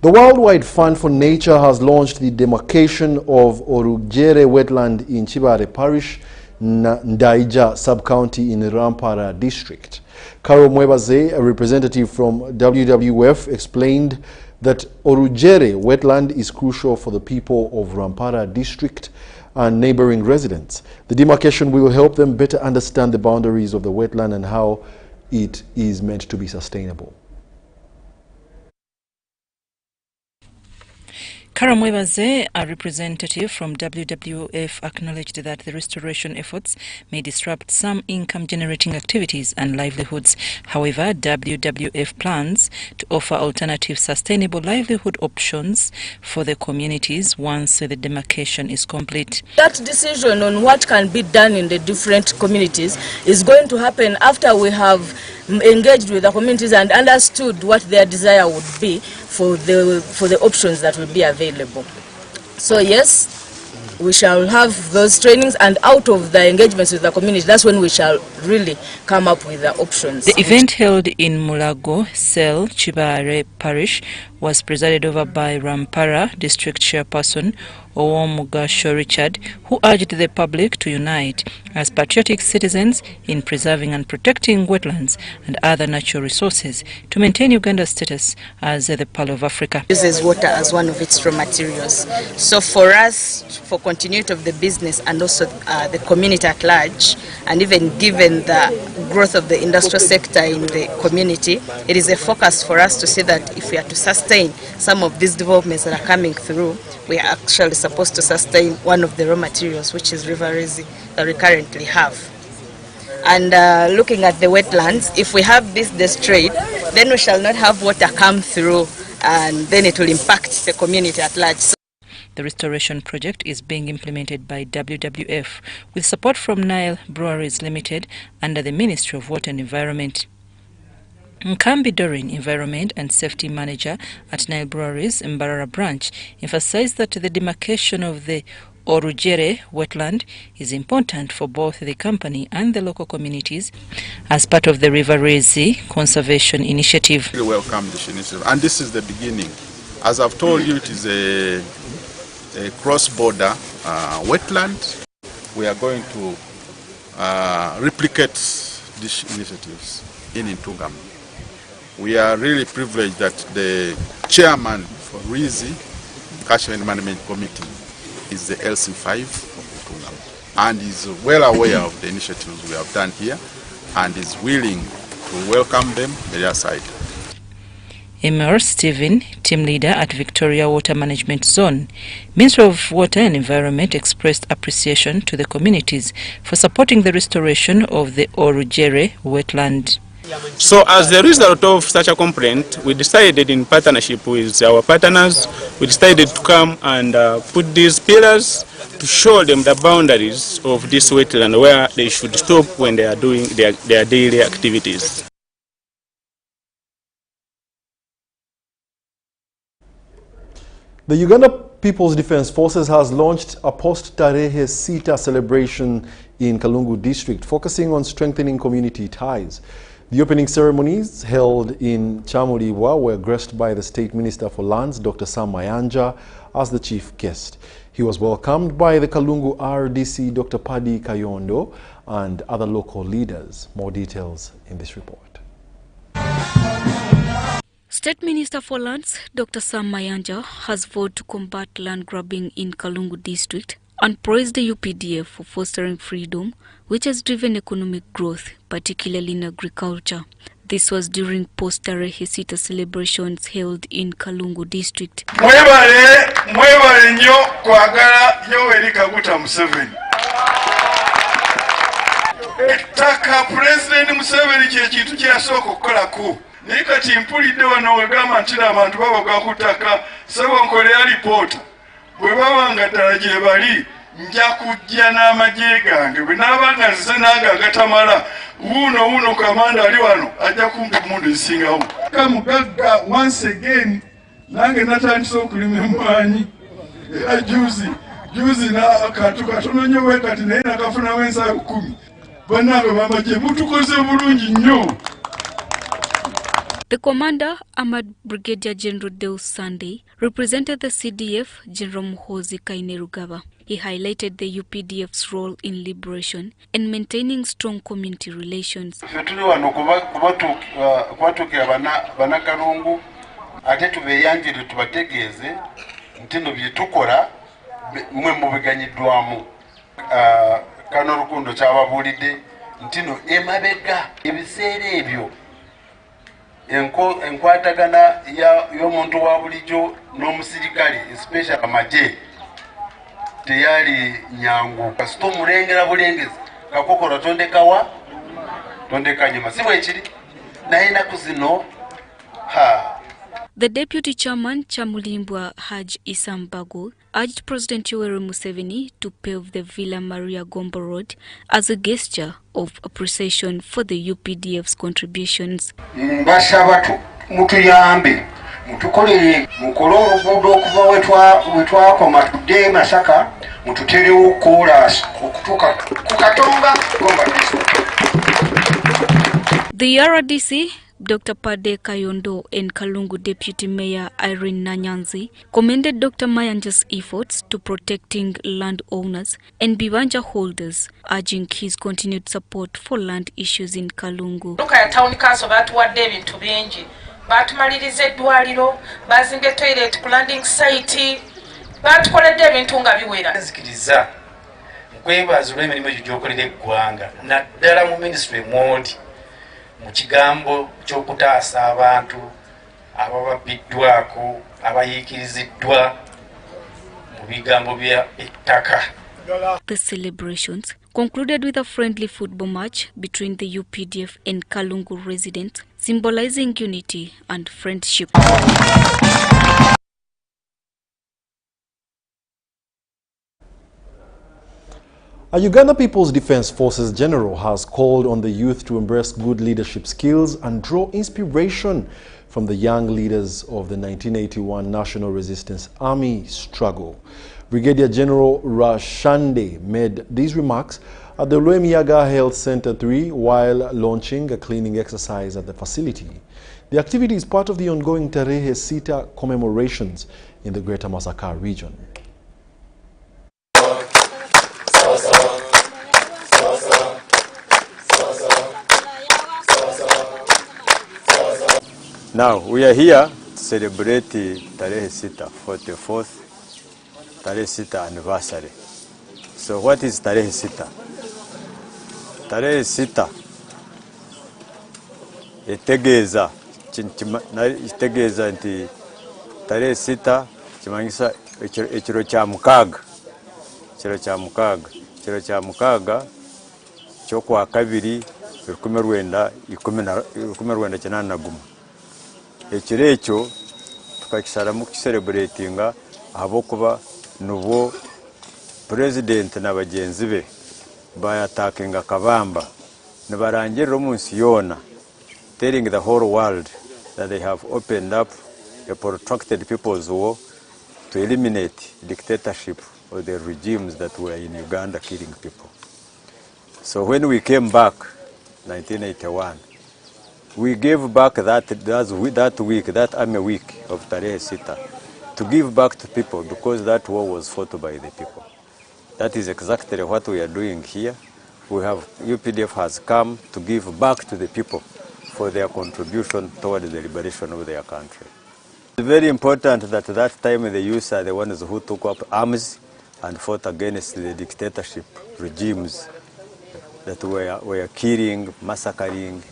the Worldwide Fund for Nature has launched the demarcation of Orugere wetland in Chibare Parish, Ndaija sub-county in Rampara district. Karo Mwebaze, a representative from WWF, explained that Orugere wetland is crucial for the people of Rampara district and neighboring residents. The demarcation will help them better understand the boundaries of the wetland and how it is meant to be sustainable. Karamwebaze, a representative from WWF, acknowledged that the restoration efforts may disrupt some income-generating activities and livelihoods. However, WWF plans to offer alternative sustainable livelihood options for the communities once the demarcation is complete. That decision on what can be done in the different communities is going to happen after we have engaged with the communities and understood what their desire would be for the options that will be available. So yes, we shall have those trainings, and out of the engagements with the community, that's when we shall really come up with the options. The event held in Mulago, Sel, Chibare Parish was presided over by Rampara District Chairperson Owomugasho Richard, who urged the public to unite as patriotic citizens in preserving and protecting wetlands and other natural resources to maintain Uganda's status as the Pearl of Africa. Uses water as one of its raw materials. So for us, for continuity of the business and also the community at large, and even given the growth of the industrial sector in the community, it is a focus for us to see that if we are to sustain some of these developments that are coming through, we are actually supposed to sustain one of the raw materials, which is river resi, that we currently have. And looking at the wetlands, if we have this destroyed, then we shall not have water come through, and then it will impact the community at large. The restoration project is being implemented by WWF with support from Nile Breweries Limited under the Ministry of Water and Environment. Nkambi Dorin, Environment and Safety Manager at Nile Breweries Mbarara branch, emphasized that the demarcation of the Orugere wetland is important for both the company and the local communities as part of the River Resi Conservation Initiative. We welcome this initiative, and this is the beginning. As I've told you, it is a cross-border wetland. We are going to replicate these initiatives in Ntungamo. We are really privileged that the chairman for RIZI, Catchment Management Committee, is the LC5 of Ntungamo and is well aware of the initiatives we have done here and is willing to welcome them at their side. Emir Stephen, team leader at Victoria Water Management Zone, Minister of Water and Environment, expressed appreciation to the communities for supporting the restoration of the Orujere wetland. So as a result of such a complaint, we decided in partnership with our partners, we decided to come and put these pillars to show them the boundaries of this wetland where they should stop when they are doing their daily activities. The Uganda People's Defence Forces has launched a post-Tarehe Sita celebration in Kalungu district, focusing on strengthening community ties. The opening ceremonies held in Kyamuliibwa were graced by the State Minister for Lands, Dr. Sam Mayanja, as the chief guest. He was welcomed by the Kalungu RDC, Dr. Paddy Kayondo, and other local leaders. More details in this report. State Minister for Lands, Dr. Sam Mayanja, has vowed to combat land grabbing in Kalungu district and praised the UPDF for fostering freedom, which has driven economic growth, particularly in agriculture. This was during post-Tarehe Sita celebrations held in Kalungu district. Mwebale nnyo kwagala Yoweri Kaguta Museveni. Ettaka President Museveni kye kintu kye yasooka okukolako. Naye kati mpulidde wano wegamba nti abantu babaga ku ttaka sebo nkolera alipoota. Bwe baba nga ddala gye bali nja kujja n'amagye gange bwe naaba nga nzize nange agatamala wuuno kamanda ali wano ajja kumpa emmundu ezisingawo. Kamugagga once again nange natandise okulima emmwanyi era juzi n'akantu katono nnyo bwe kati naye nakafunamu ensawo 10. Bannange bamagye mutukoze bulungi nnyo. The commander, Ahmad Brigadier General Deus Sunday, represented the CDF, General Muhoozi Kainerugaba. He highlighted the UPDF's role in liberation and maintaining strong community relations. Tuli wano kubatukira banakalungu ate tubeyanjire tubategeeze nti no bye tukola mwe mubiganyiddwamu. Kano Rukundo kyababulidde nti no emabega ebiseera ebyo enkwatagana y'omuntu wa bulijjo n'omusirikale especially amagye teyali nyangu kasito mulengera bulengezi kakokora tondekawa tondeka nyuma si bwe kiri naye ennaku zino The Deputy Chairman, Kyamuliibwa Haj Isam Bagul, urged President Yoweri Museveni to pave the Villa Maria Gombo Road as a gesture of appreciation for the UPDF's contributions. Mbasaba mutuyambe mutukolere mukolo oluguudo okuva wetwakoma tudde Masaka mututerewo kolas okutuuka ku Katonga Gomba District. The RDC, Dr. Paddy Kayondo and Kalungu Deputy Mayor Irene Nanyanzi commended Dr. Mayanja's efforts to protecting landowners and Bibanja holders, urging his continued support for land issues in Kalungu. Look at town council batuwadde ebintu bingi. Batumaliriza eddwaliro, bazimba toilet ku landing site, batukoledde ebintu nga biwera. Nzikiriza nkwebaza olw'emirimu egyo gy'okolera eggwanga naddala mu ministry mw'oli mu kigambo ky'okutaasa abantu abababbiddwako abayiikiriziddwa mu bigambo bya ettaka. The celebrations concluded with a friendly football match between the UPDF and Kalungu residents, symbolizing unity and friendship. A Uganda People's Defence Forces general has called on the youth to embrace good leadership skills and draw inspiration from the young leaders of the 1981 National Resistance Army struggle. Brigadier General Rashande made these remarks at the Lwemiyaga Health Center 3 while launching a cleaning exercise at the facility. The activity is part of the ongoing Tarehe Sita commemorations in the Greater Masaka region. Now, we are here to celebrate Tarehe Sita, 44th Tarehe Sita anniversary. So what is Tarehe Sita? Tarehe Sita etegeeza nti Tarehe Sita kimanyisa ekiro kya mukaaga. Ekiro kya mukaaga. Ekiro kya mukaaga ky'okwa kabiri 1981. Ekiro ekyo tukakisalamu kukicelebratinga ahabw'okuba nubwo President na bagenzi be bayatakinga Kabamba nibarangirira omu nsi yoona, telling the whole world that they have opened up a protracted people's war to eliminate dictatorship or the regimes that were in Uganda killing people. So when we came back, 1981, we gave back that army week of Tarehe Sita to give back to people because that war was fought by the people. That is exactly what we are doing here. UPDF has come to give back to the people for their contribution toward the liberation of their country. It's very important that at that time the youth are the ones who took up arms and fought against the dictatorship regimes that were killing, massacring,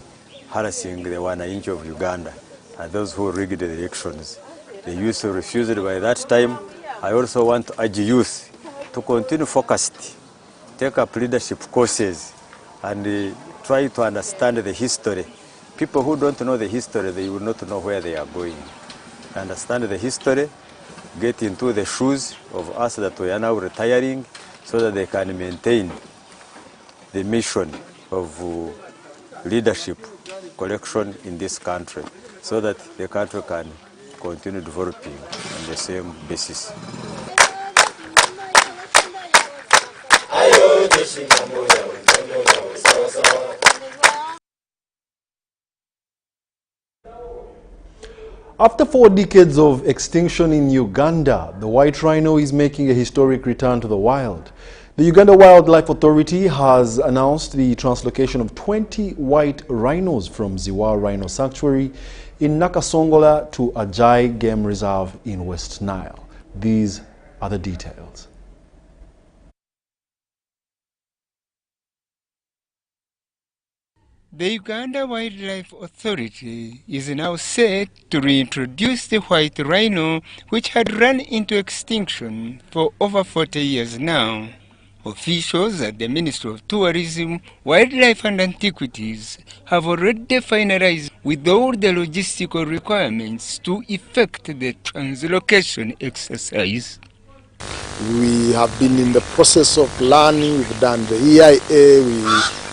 harassing the wananchi of Uganda and those who rigged the elections. The youth refused by that time. I also want to urge youth to continue focused, take up leadership courses and try to understand the history. People who don't know the history, they will not know where they are going. Understand the history, get into the shoes of us that we are now retiring so that they can maintain the mission of leadership collection in this country so that the country can continue developing on the same basis. After 4 decades of extinction in Uganda, the white rhino is making a historic return to the wild. The Uganda Wildlife Authority has announced the translocation of 20 white rhinos from Ziwa Rhino Sanctuary in Nakasongola to Ajai Game Reserve in West Nile. These are the details. The Uganda Wildlife Authority is now set to reintroduce the white rhino, which had run into extinction for over 40 years now. Officials at the Ministry of Tourism, Wildlife and Antiquities have already finalized with all the logistical requirements to effect the translocation exercise. We have been in the process of planning, we've done the EIA, we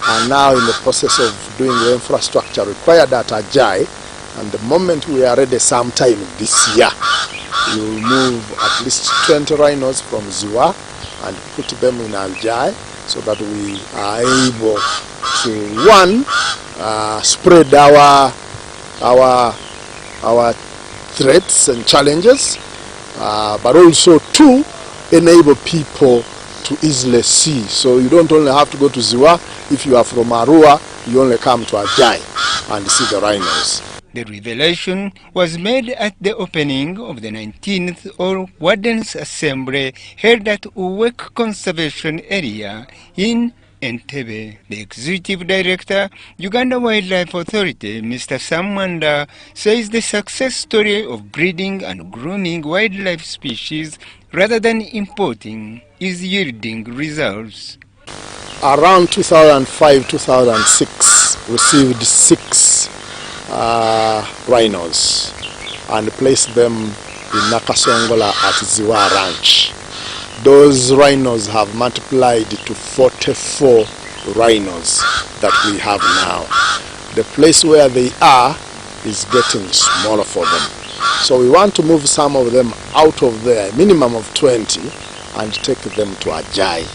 are now in the process of doing the infrastructure required at Ajai, and the moment we are ready sometime this year, we will move at least 20 rhinos from Ziwa and put them in Ajai so that we are able to, one, spread our threats and challenges, but also two, enable people to easily see. So you don't only have to go to Ziwa. If you are from Arua, you only come to Ajai and see the rhinos. The revelation was made at the opening of the 19th All Wardens Assembly held at Uwek Conservation Area in Entebbe. The Executive Director, Uganda Wildlife Authority, Mr. Sam Mwanda, says the success story of breeding and grooming wildlife species rather than importing is yielding results. Around 2005-2006, received 6 rhinos and placed them in Nakasongola at Ziwa Ranch. Those rhinos have multiplied to 44 rhinos that we have now. The place where they are is getting smaller for them. So we want to move some of them out of there, minimum of 20, and take them to Ajai.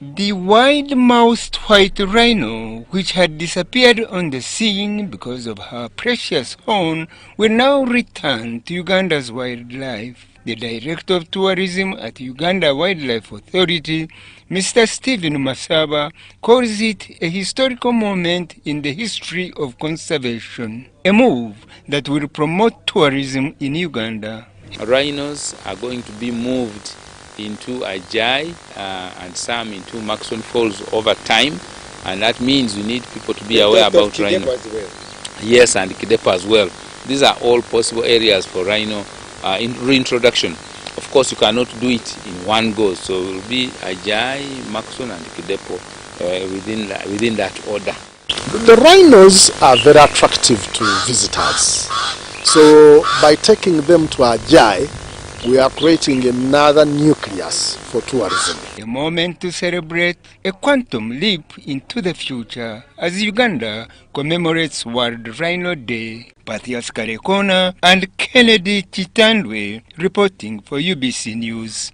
The wide-mouthed white rhino, which had disappeared on the scene because of her precious horn, will now return to Uganda's wildlife. The Director of Tourism at Uganda Wildlife Authority, Mr. Stephen Masaba, calls it a historical moment in the history of conservation, a move that will promote tourism in Uganda. Rhinos are going to be moved into Ajai and some into Maxon Falls over time, and that means we need people to be aware about rhino. Well. Yes, and Kidepo as well. These are all possible areas for rhino in reintroduction. Of course, you cannot do it in one go, so it will be Ajai, Maxon, and Kidepo within that order. The rhinos are very attractive to visitors. So by taking them to Ajai, we are creating another nucleus for tourism. A moment to celebrate a quantum leap into the future as Uganda commemorates World Rhino Day. Pathias Karekona and Kennedy Chitandwe reporting for UBC News.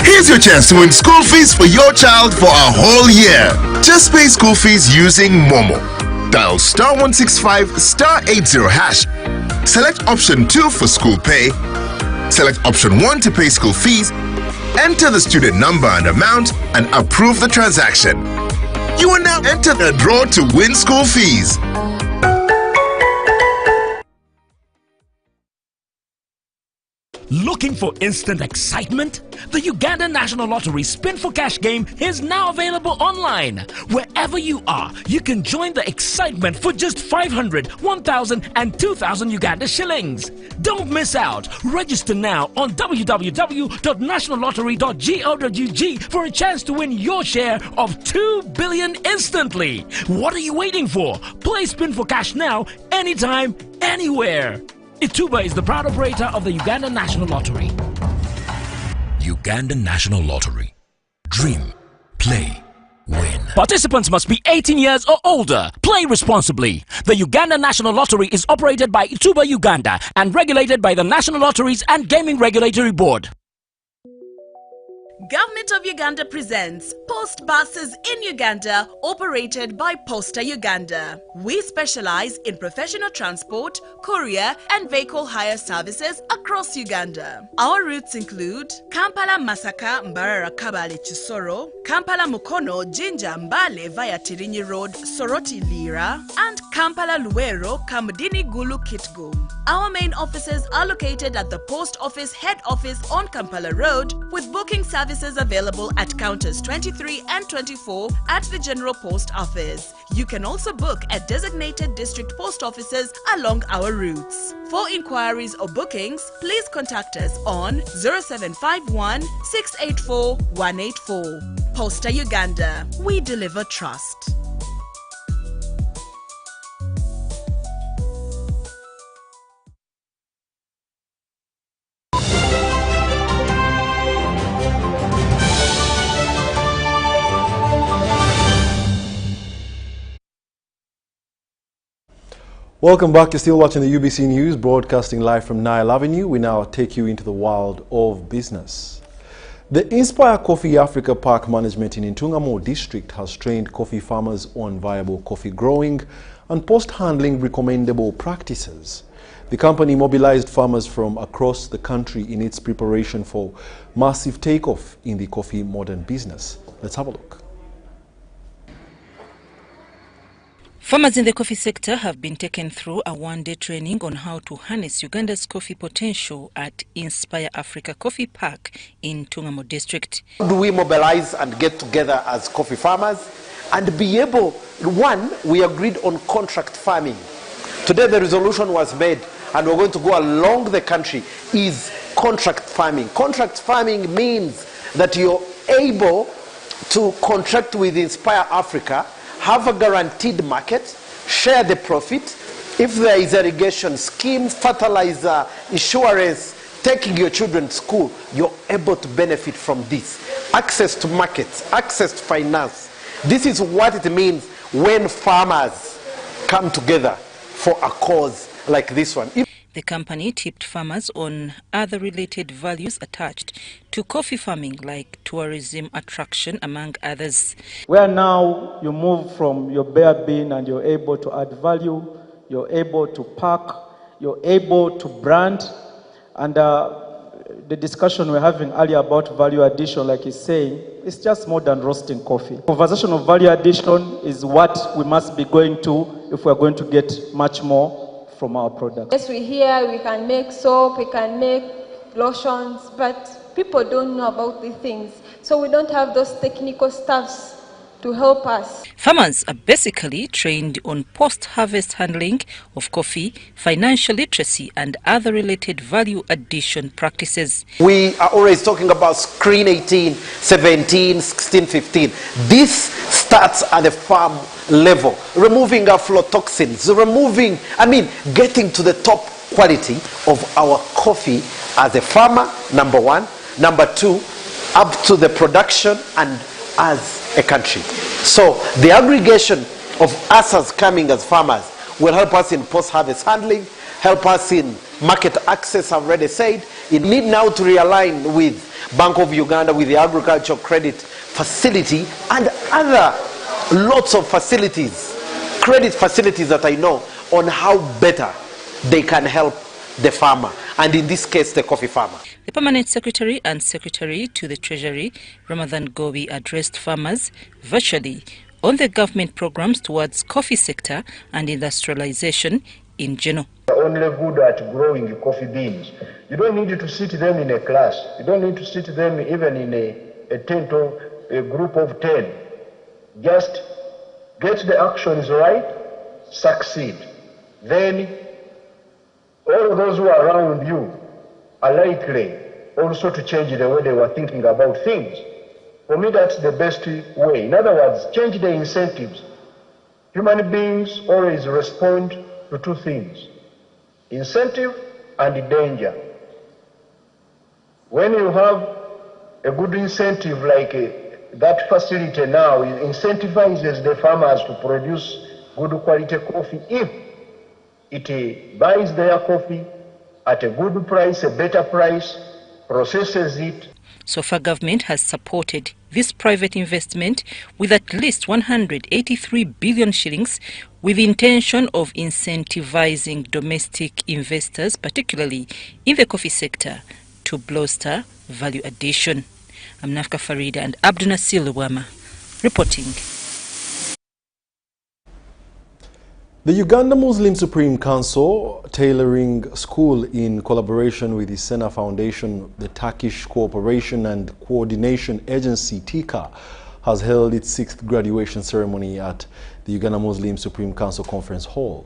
Here's your chance to win school fees for your child for a whole year. Just pay school fees using Momo. Dial *165 *80 hash. Select option 2 for school pay. Select option 1 to pay school fees. Enter the student number and amount and approve the transaction. You are now entered a draw to win school fees. Looking for instant excitement? The Uganda National Lottery Spin for Cash game is now available online. Wherever you are, you can join the excitement for just 500, 1,000 and 2,000 Uganda shillings. Don't miss out. Register now on www.nationallottery.go.ug for a chance to win your share of 2 billion instantly. What are you waiting for? Play Spin for Cash now, anytime, anywhere. Ituba is the proud operator of the Uganda National Lottery. Uganda National Lottery. Dream, play, win. Participants must be 18 years or older. Play responsibly. The Uganda National Lottery is operated by Ituba Uganda and regulated by the National Lotteries and Gaming Regulatory Board. Government of Uganda presents Post Buses in Uganda, operated by Posta Uganda. We specialize in professional transport, courier and vehicle hire services across Uganda. Our routes include Kampala Masaka Mbarara Kabale Chisoro, Kampala Mukono Jinja Mbale via Tirinyi Road Soroti Lira, and Kampala Luero Kamudini Gulu Kitgum. Our main offices are located at the Post Office Head Office on Kampala Road, with booking services available at counters 23 and 24 at the General Post Office. You can also book at designated district post offices along our routes. For inquiries or bookings, please contact us on 0751 684 184. Posta Uganda. We deliver trust. Welcome back. You're still watching the UBC News, broadcasting live from Nile Avenue. We now take you into the world of business. The Inspire Coffee Africa Park Management in Intungamo District has trained coffee farmers on viable coffee growing and post-handling recommendable practices. The company mobilized farmers from across the country in its preparation for massive takeoff in the coffee modern business. Let's have a look. Farmers in the coffee sector have been taken through a one-day training on how to harness Uganda's coffee potential at Inspire Africa Coffee Park in Ntungamo District. How do we mobilize and get together as coffee farmers and be able, one, we agreed on contract farming. Today the resolution was made and we're going to go along the country is contract farming. Contract farming means that you're able to contract with Inspire Africa, have a guaranteed market, share the profit. If there is irrigation scheme, fertilizer, insurance, taking your children to school, you're able to benefit from this. Access to markets, access to finance. This is what it means when farmers come together for a cause like this one. The company tipped farmers on other related values attached to coffee farming, like tourism attraction, among others. Where now you move from your bare bean and you're able to add value, you're able to pack, you're able to brand, and the discussion we're having earlier about value addition, like he's saying, it's just more than roasting coffee. Conversation of value addition is what we must be going to if we're going to get much more from our product. Yes, we hear we can make soap, we can make lotions, but people don't know about these things. So we don't have those technical staffs to help us. Farmers are basically trained on post-harvest handling of coffee, financial literacy, and other related value addition practices. We are always talking about screen 18, 17, 16, 15. This starts at the farm level, removing aflatoxins, getting to the top quality of our coffee as a farmer, number one. Number two, up to the production and as a country. So the aggregation of us as coming as farmers will help us in post-harvest handling, help us in market access, I've already said. It need now to realign with Bank of Uganda, with the Agricultural Credit Facility and other lots of facilities, credit facilities that I know on how better they can help the farmer, and in this case the coffee farmer. The Permanent Secretary and Secretary to the Treasury, Ramadan Gobi, addressed farmers virtually on the government programs towards coffee sector and industrialization in general. We're only good at growing coffee beans. You don't need to sit them in a class. You don't need to sit them even in a tent or a group of 10. Just get the actions right, succeed. Then all of those who are around you are likely also to change the way they were thinking about things. For me, that's the best way. In other words, change the incentives. Human beings always respond to two things: incentive and danger. When you have a good incentive like that facility now incentivizes the farmers to produce good quality coffee if it buys their coffee at a good price, a better price, processes it. So far, government has supported this private investment with at least 183 billion shillings with the intention of incentivizing domestic investors, particularly in the coffee sector, to bolster value addition. I'm Nafka Farida and Abdunasil Luwama reporting. The Uganda Muslim Supreme Council Tailoring School, in collaboration with the Sena Foundation, the Turkish Cooperation and Coordination Agency, TICA, has held its 6th graduation ceremony at the Uganda Muslim Supreme Council Conference Hall.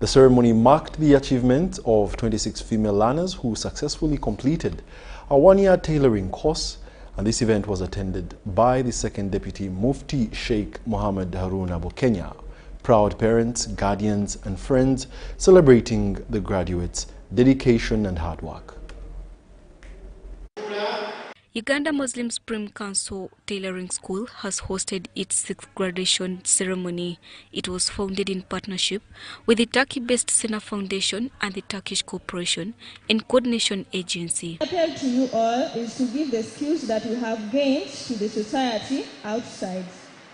The ceremony marked the achievement of 26 female learners who successfully completed a one-year tailoring course, and this event was attended by the Second Deputy Mufti Sheikh Mohammed Haruna Bukenya. Proud parents, guardians and friends celebrating the graduates' dedication and hard work. Uganda Muslim Supreme Council Tailoring School has hosted its 6th graduation ceremony. It was founded in partnership with the Turkey-based Sena Foundation and the Turkish Cooperation and Coordination Agency. My appeal to you all is to give the skills that you have gained to the society outside.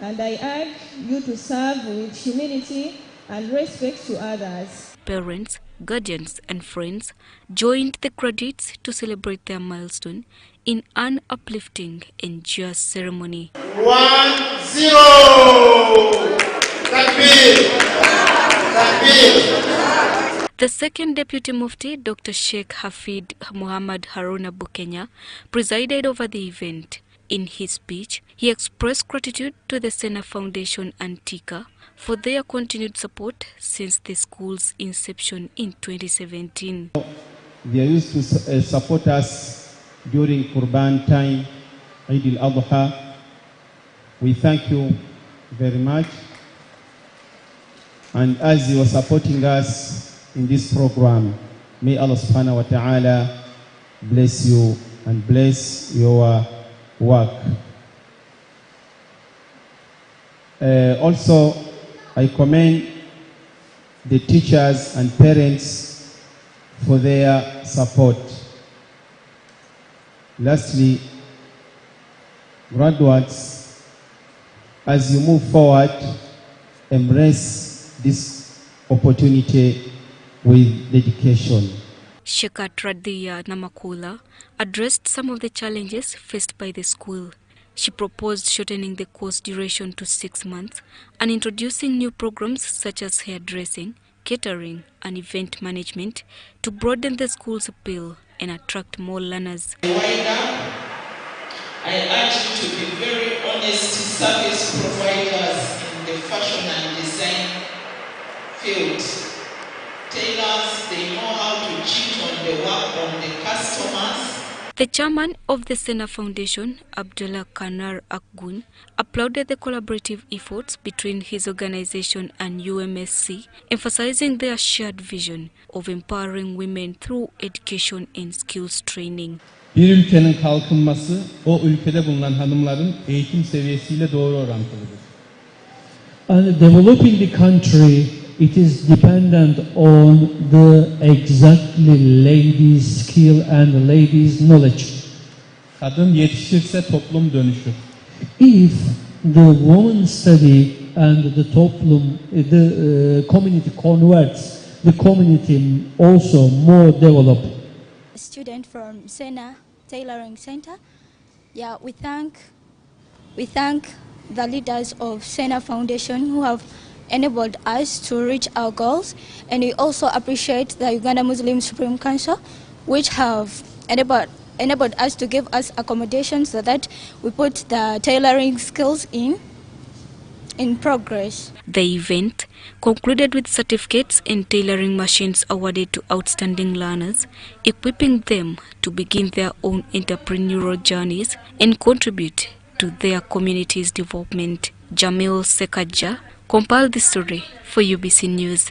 And I urge you to serve with humility and respect to others. Parents, guardians and friends joined the graduates to celebrate their milestone in an uplifting and joyous ceremony. 1-0! Takbir! Takbir! The Second Deputy Mufti, Dr. Sheikh Hafid Muhammad Haruna Bukenya, presided over the event. In his speech, he expressed gratitude to the Sena Foundation and TICA for their continued support since the school's inception in 2017. They used to support us during Qurban time, Eid al-Adha. We thank you very much. And as you are supporting us in this program, may Allah subhanahu wa ta'ala bless you and bless your work. Also, I commend the teachers and parents for their support. Lastly, graduates, as you move forward, embrace this opportunity with dedication. Shekat Radhiya Namakula addressed some of the challenges faced by the school. She proposed shortening the course duration to 6 months and introducing new programs such as hairdressing, catering, and event management to broaden the school's appeal and attract more learners. I urge you to be very honest service providers in the fashion and design field. Tailors, they know how to cheat on the work on the customers. The chairman of the Sena Foundation, Abdullah Kanar Akgun, applauded the collaborative efforts between his organization and UMSC, emphasizing their shared vision of empowering women through education and skills training. Bir ülkenin kalkınması o ülkede bulunan hanımların eğitim seviyesiyle doğru orantılıdır. And developing the country, it is dependent on the exactly ladies' skill and ladies' knowledge. Kadın yetişirse toplum dönüşür. If the woman study and the toplum, the community converts, the community also more developed. A student from Sena Tailoring Center. Yeah, we thank the leaders of Sena Foundation who have enabled us to reach our goals, and we also appreciate the Uganda Muslim Supreme Council, which have enabled us to give us accommodations so that we put the tailoring skills in progress. The event concluded with certificates and tailoring machines awarded to outstanding learners, equipping them to begin their own entrepreneurial journeys and contribute to their community's development. Jamil Sekaja compiled the story for UBC News.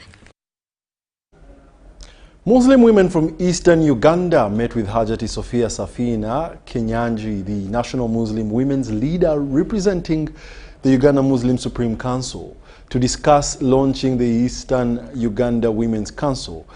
Muslim women from eastern Uganda met with Hajati Sophia Safina Kenyanji, the national Muslim women's leader representing the Uganda Muslim Supreme Council, to discuss launching the Eastern Uganda Women's Council.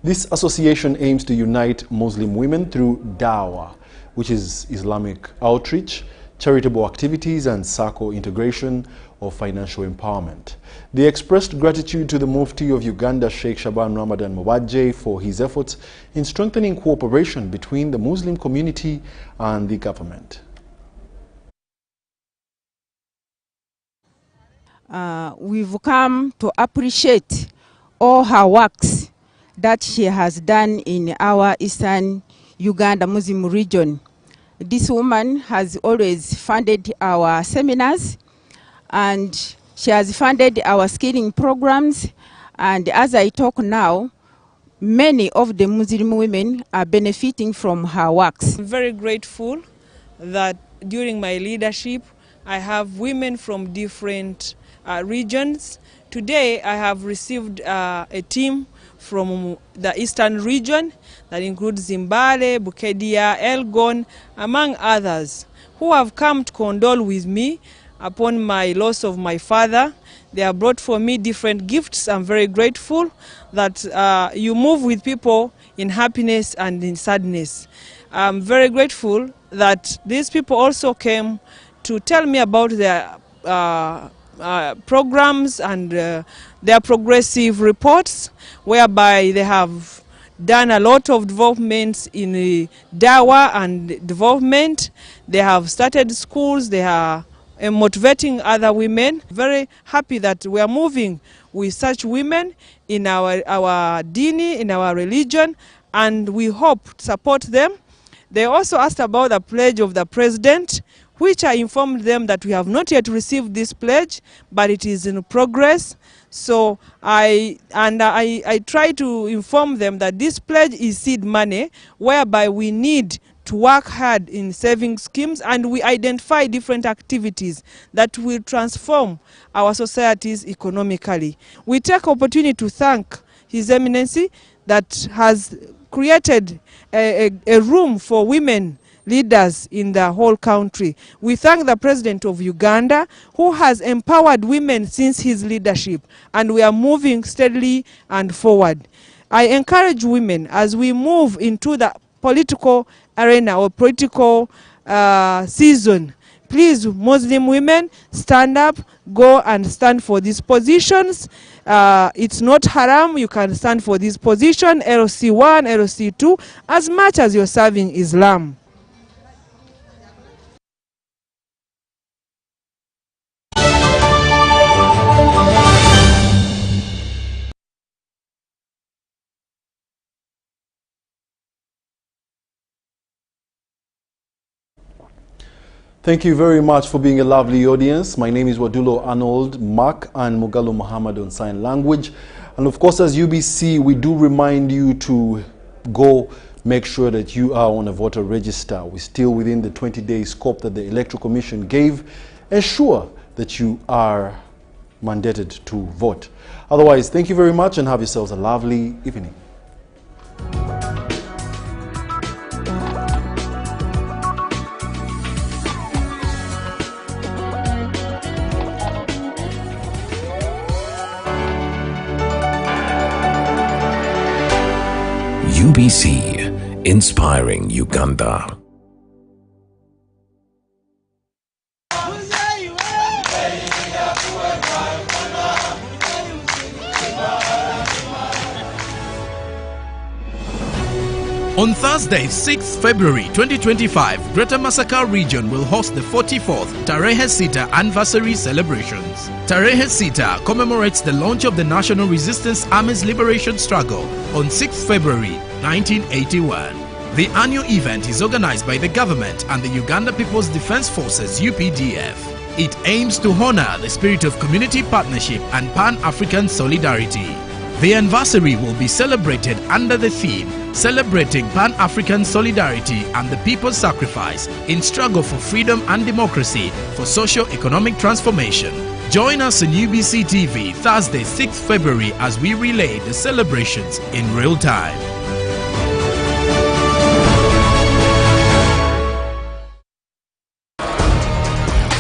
This association aims to unite Muslim women through Dawah, which is Islamic outreach, charitable activities, and circle integration of financial empowerment. They expressed gratitude to the Mufti of Uganda, Sheikh Shaban Ramadan Mubajje, for his efforts in strengthening cooperation between the Muslim community and the government. We've come to appreciate all her works that she has done in our Eastern Uganda Muslim region. This woman has always funded our seminars, and she has funded our skilling programs, and as I talk now, many of the Muslim women are benefiting from her works. I'm very grateful that during my leadership I have women from different regions. Today I have received a team from the eastern region that includes Zimbabwe, Bukedia, Elgon, among others, who have come to condole with me upon my loss of my father. They have brought for me different gifts. I'm very grateful that you move with people in happiness and in sadness. I'm very grateful that these people also came to tell me about their programs and their progressive reports, whereby they have done a lot of developments in Dawah and development. They have started schools, they are motivating other women. Very happy that we are moving with such women in our dini, in our religion, and we hope to support them. They also asked about the pledge of the president, which I informed them that we have not yet received this pledge, but it is in progress. So I try to inform them that this pledge is seed money, whereby we need to work hard in saving schemes, and we identify different activities that will transform our societies economically. We take opportunity to thank His Eminency that has created a room for women leaders in the whole country. We thank the President of Uganda, who has empowered women since his leadership, and we are moving steadily and forward. I encourage women as we move into the political arena or political season. Please, Muslim women, stand up, go and stand for these positions. It's not haram. You can stand for this position, LC1, LC2, as much as you're serving Islam. Thank you very much for being a lovely audience. My name is Wadulo Arnold, Mark and Mugalu Muhammad on sign language. And of course, as UBC, we do remind you to go make sure that you are on a voter register. We're still within the 20-day scope that the Electoral Commission gave. Ensure that you are mandated to vote. Otherwise, thank you very much and have yourselves a lovely evening. UBC, inspiring Uganda. On Thursday, 6th February 2025, Greater Masaka region will host the 44th Tarehe Sita anniversary celebrations. Tarehe Sita commemorates the launch of the National Resistance Army's liberation struggle on 6th February 1981. The annual event is organized by the government and the Uganda People's Defense Forces UPDF. It aims to honor the spirit of community partnership and Pan-African solidarity. The anniversary will be celebrated under the theme Celebrating Pan-African Solidarity and the People's Sacrifice in Struggle for Freedom and Democracy for Socio-Economic Transformation. Join us on UBC TV Thursday 6th February as we relay the celebrations in real time.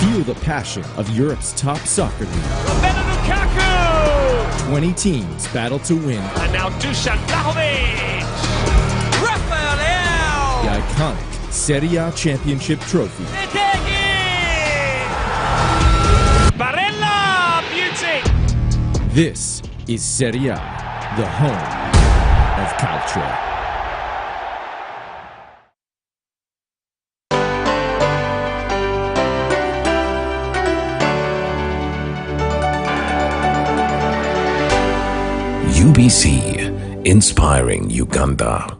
Feel the passion of Europe's top soccer league. 20 teams battle to win. And now Dusan Vlahovic! Rafael Leao! The iconic Serie A Championship trophy. Barella! Beauty! This is Serie A, the home of Calcio. UBC, inspiring Uganda.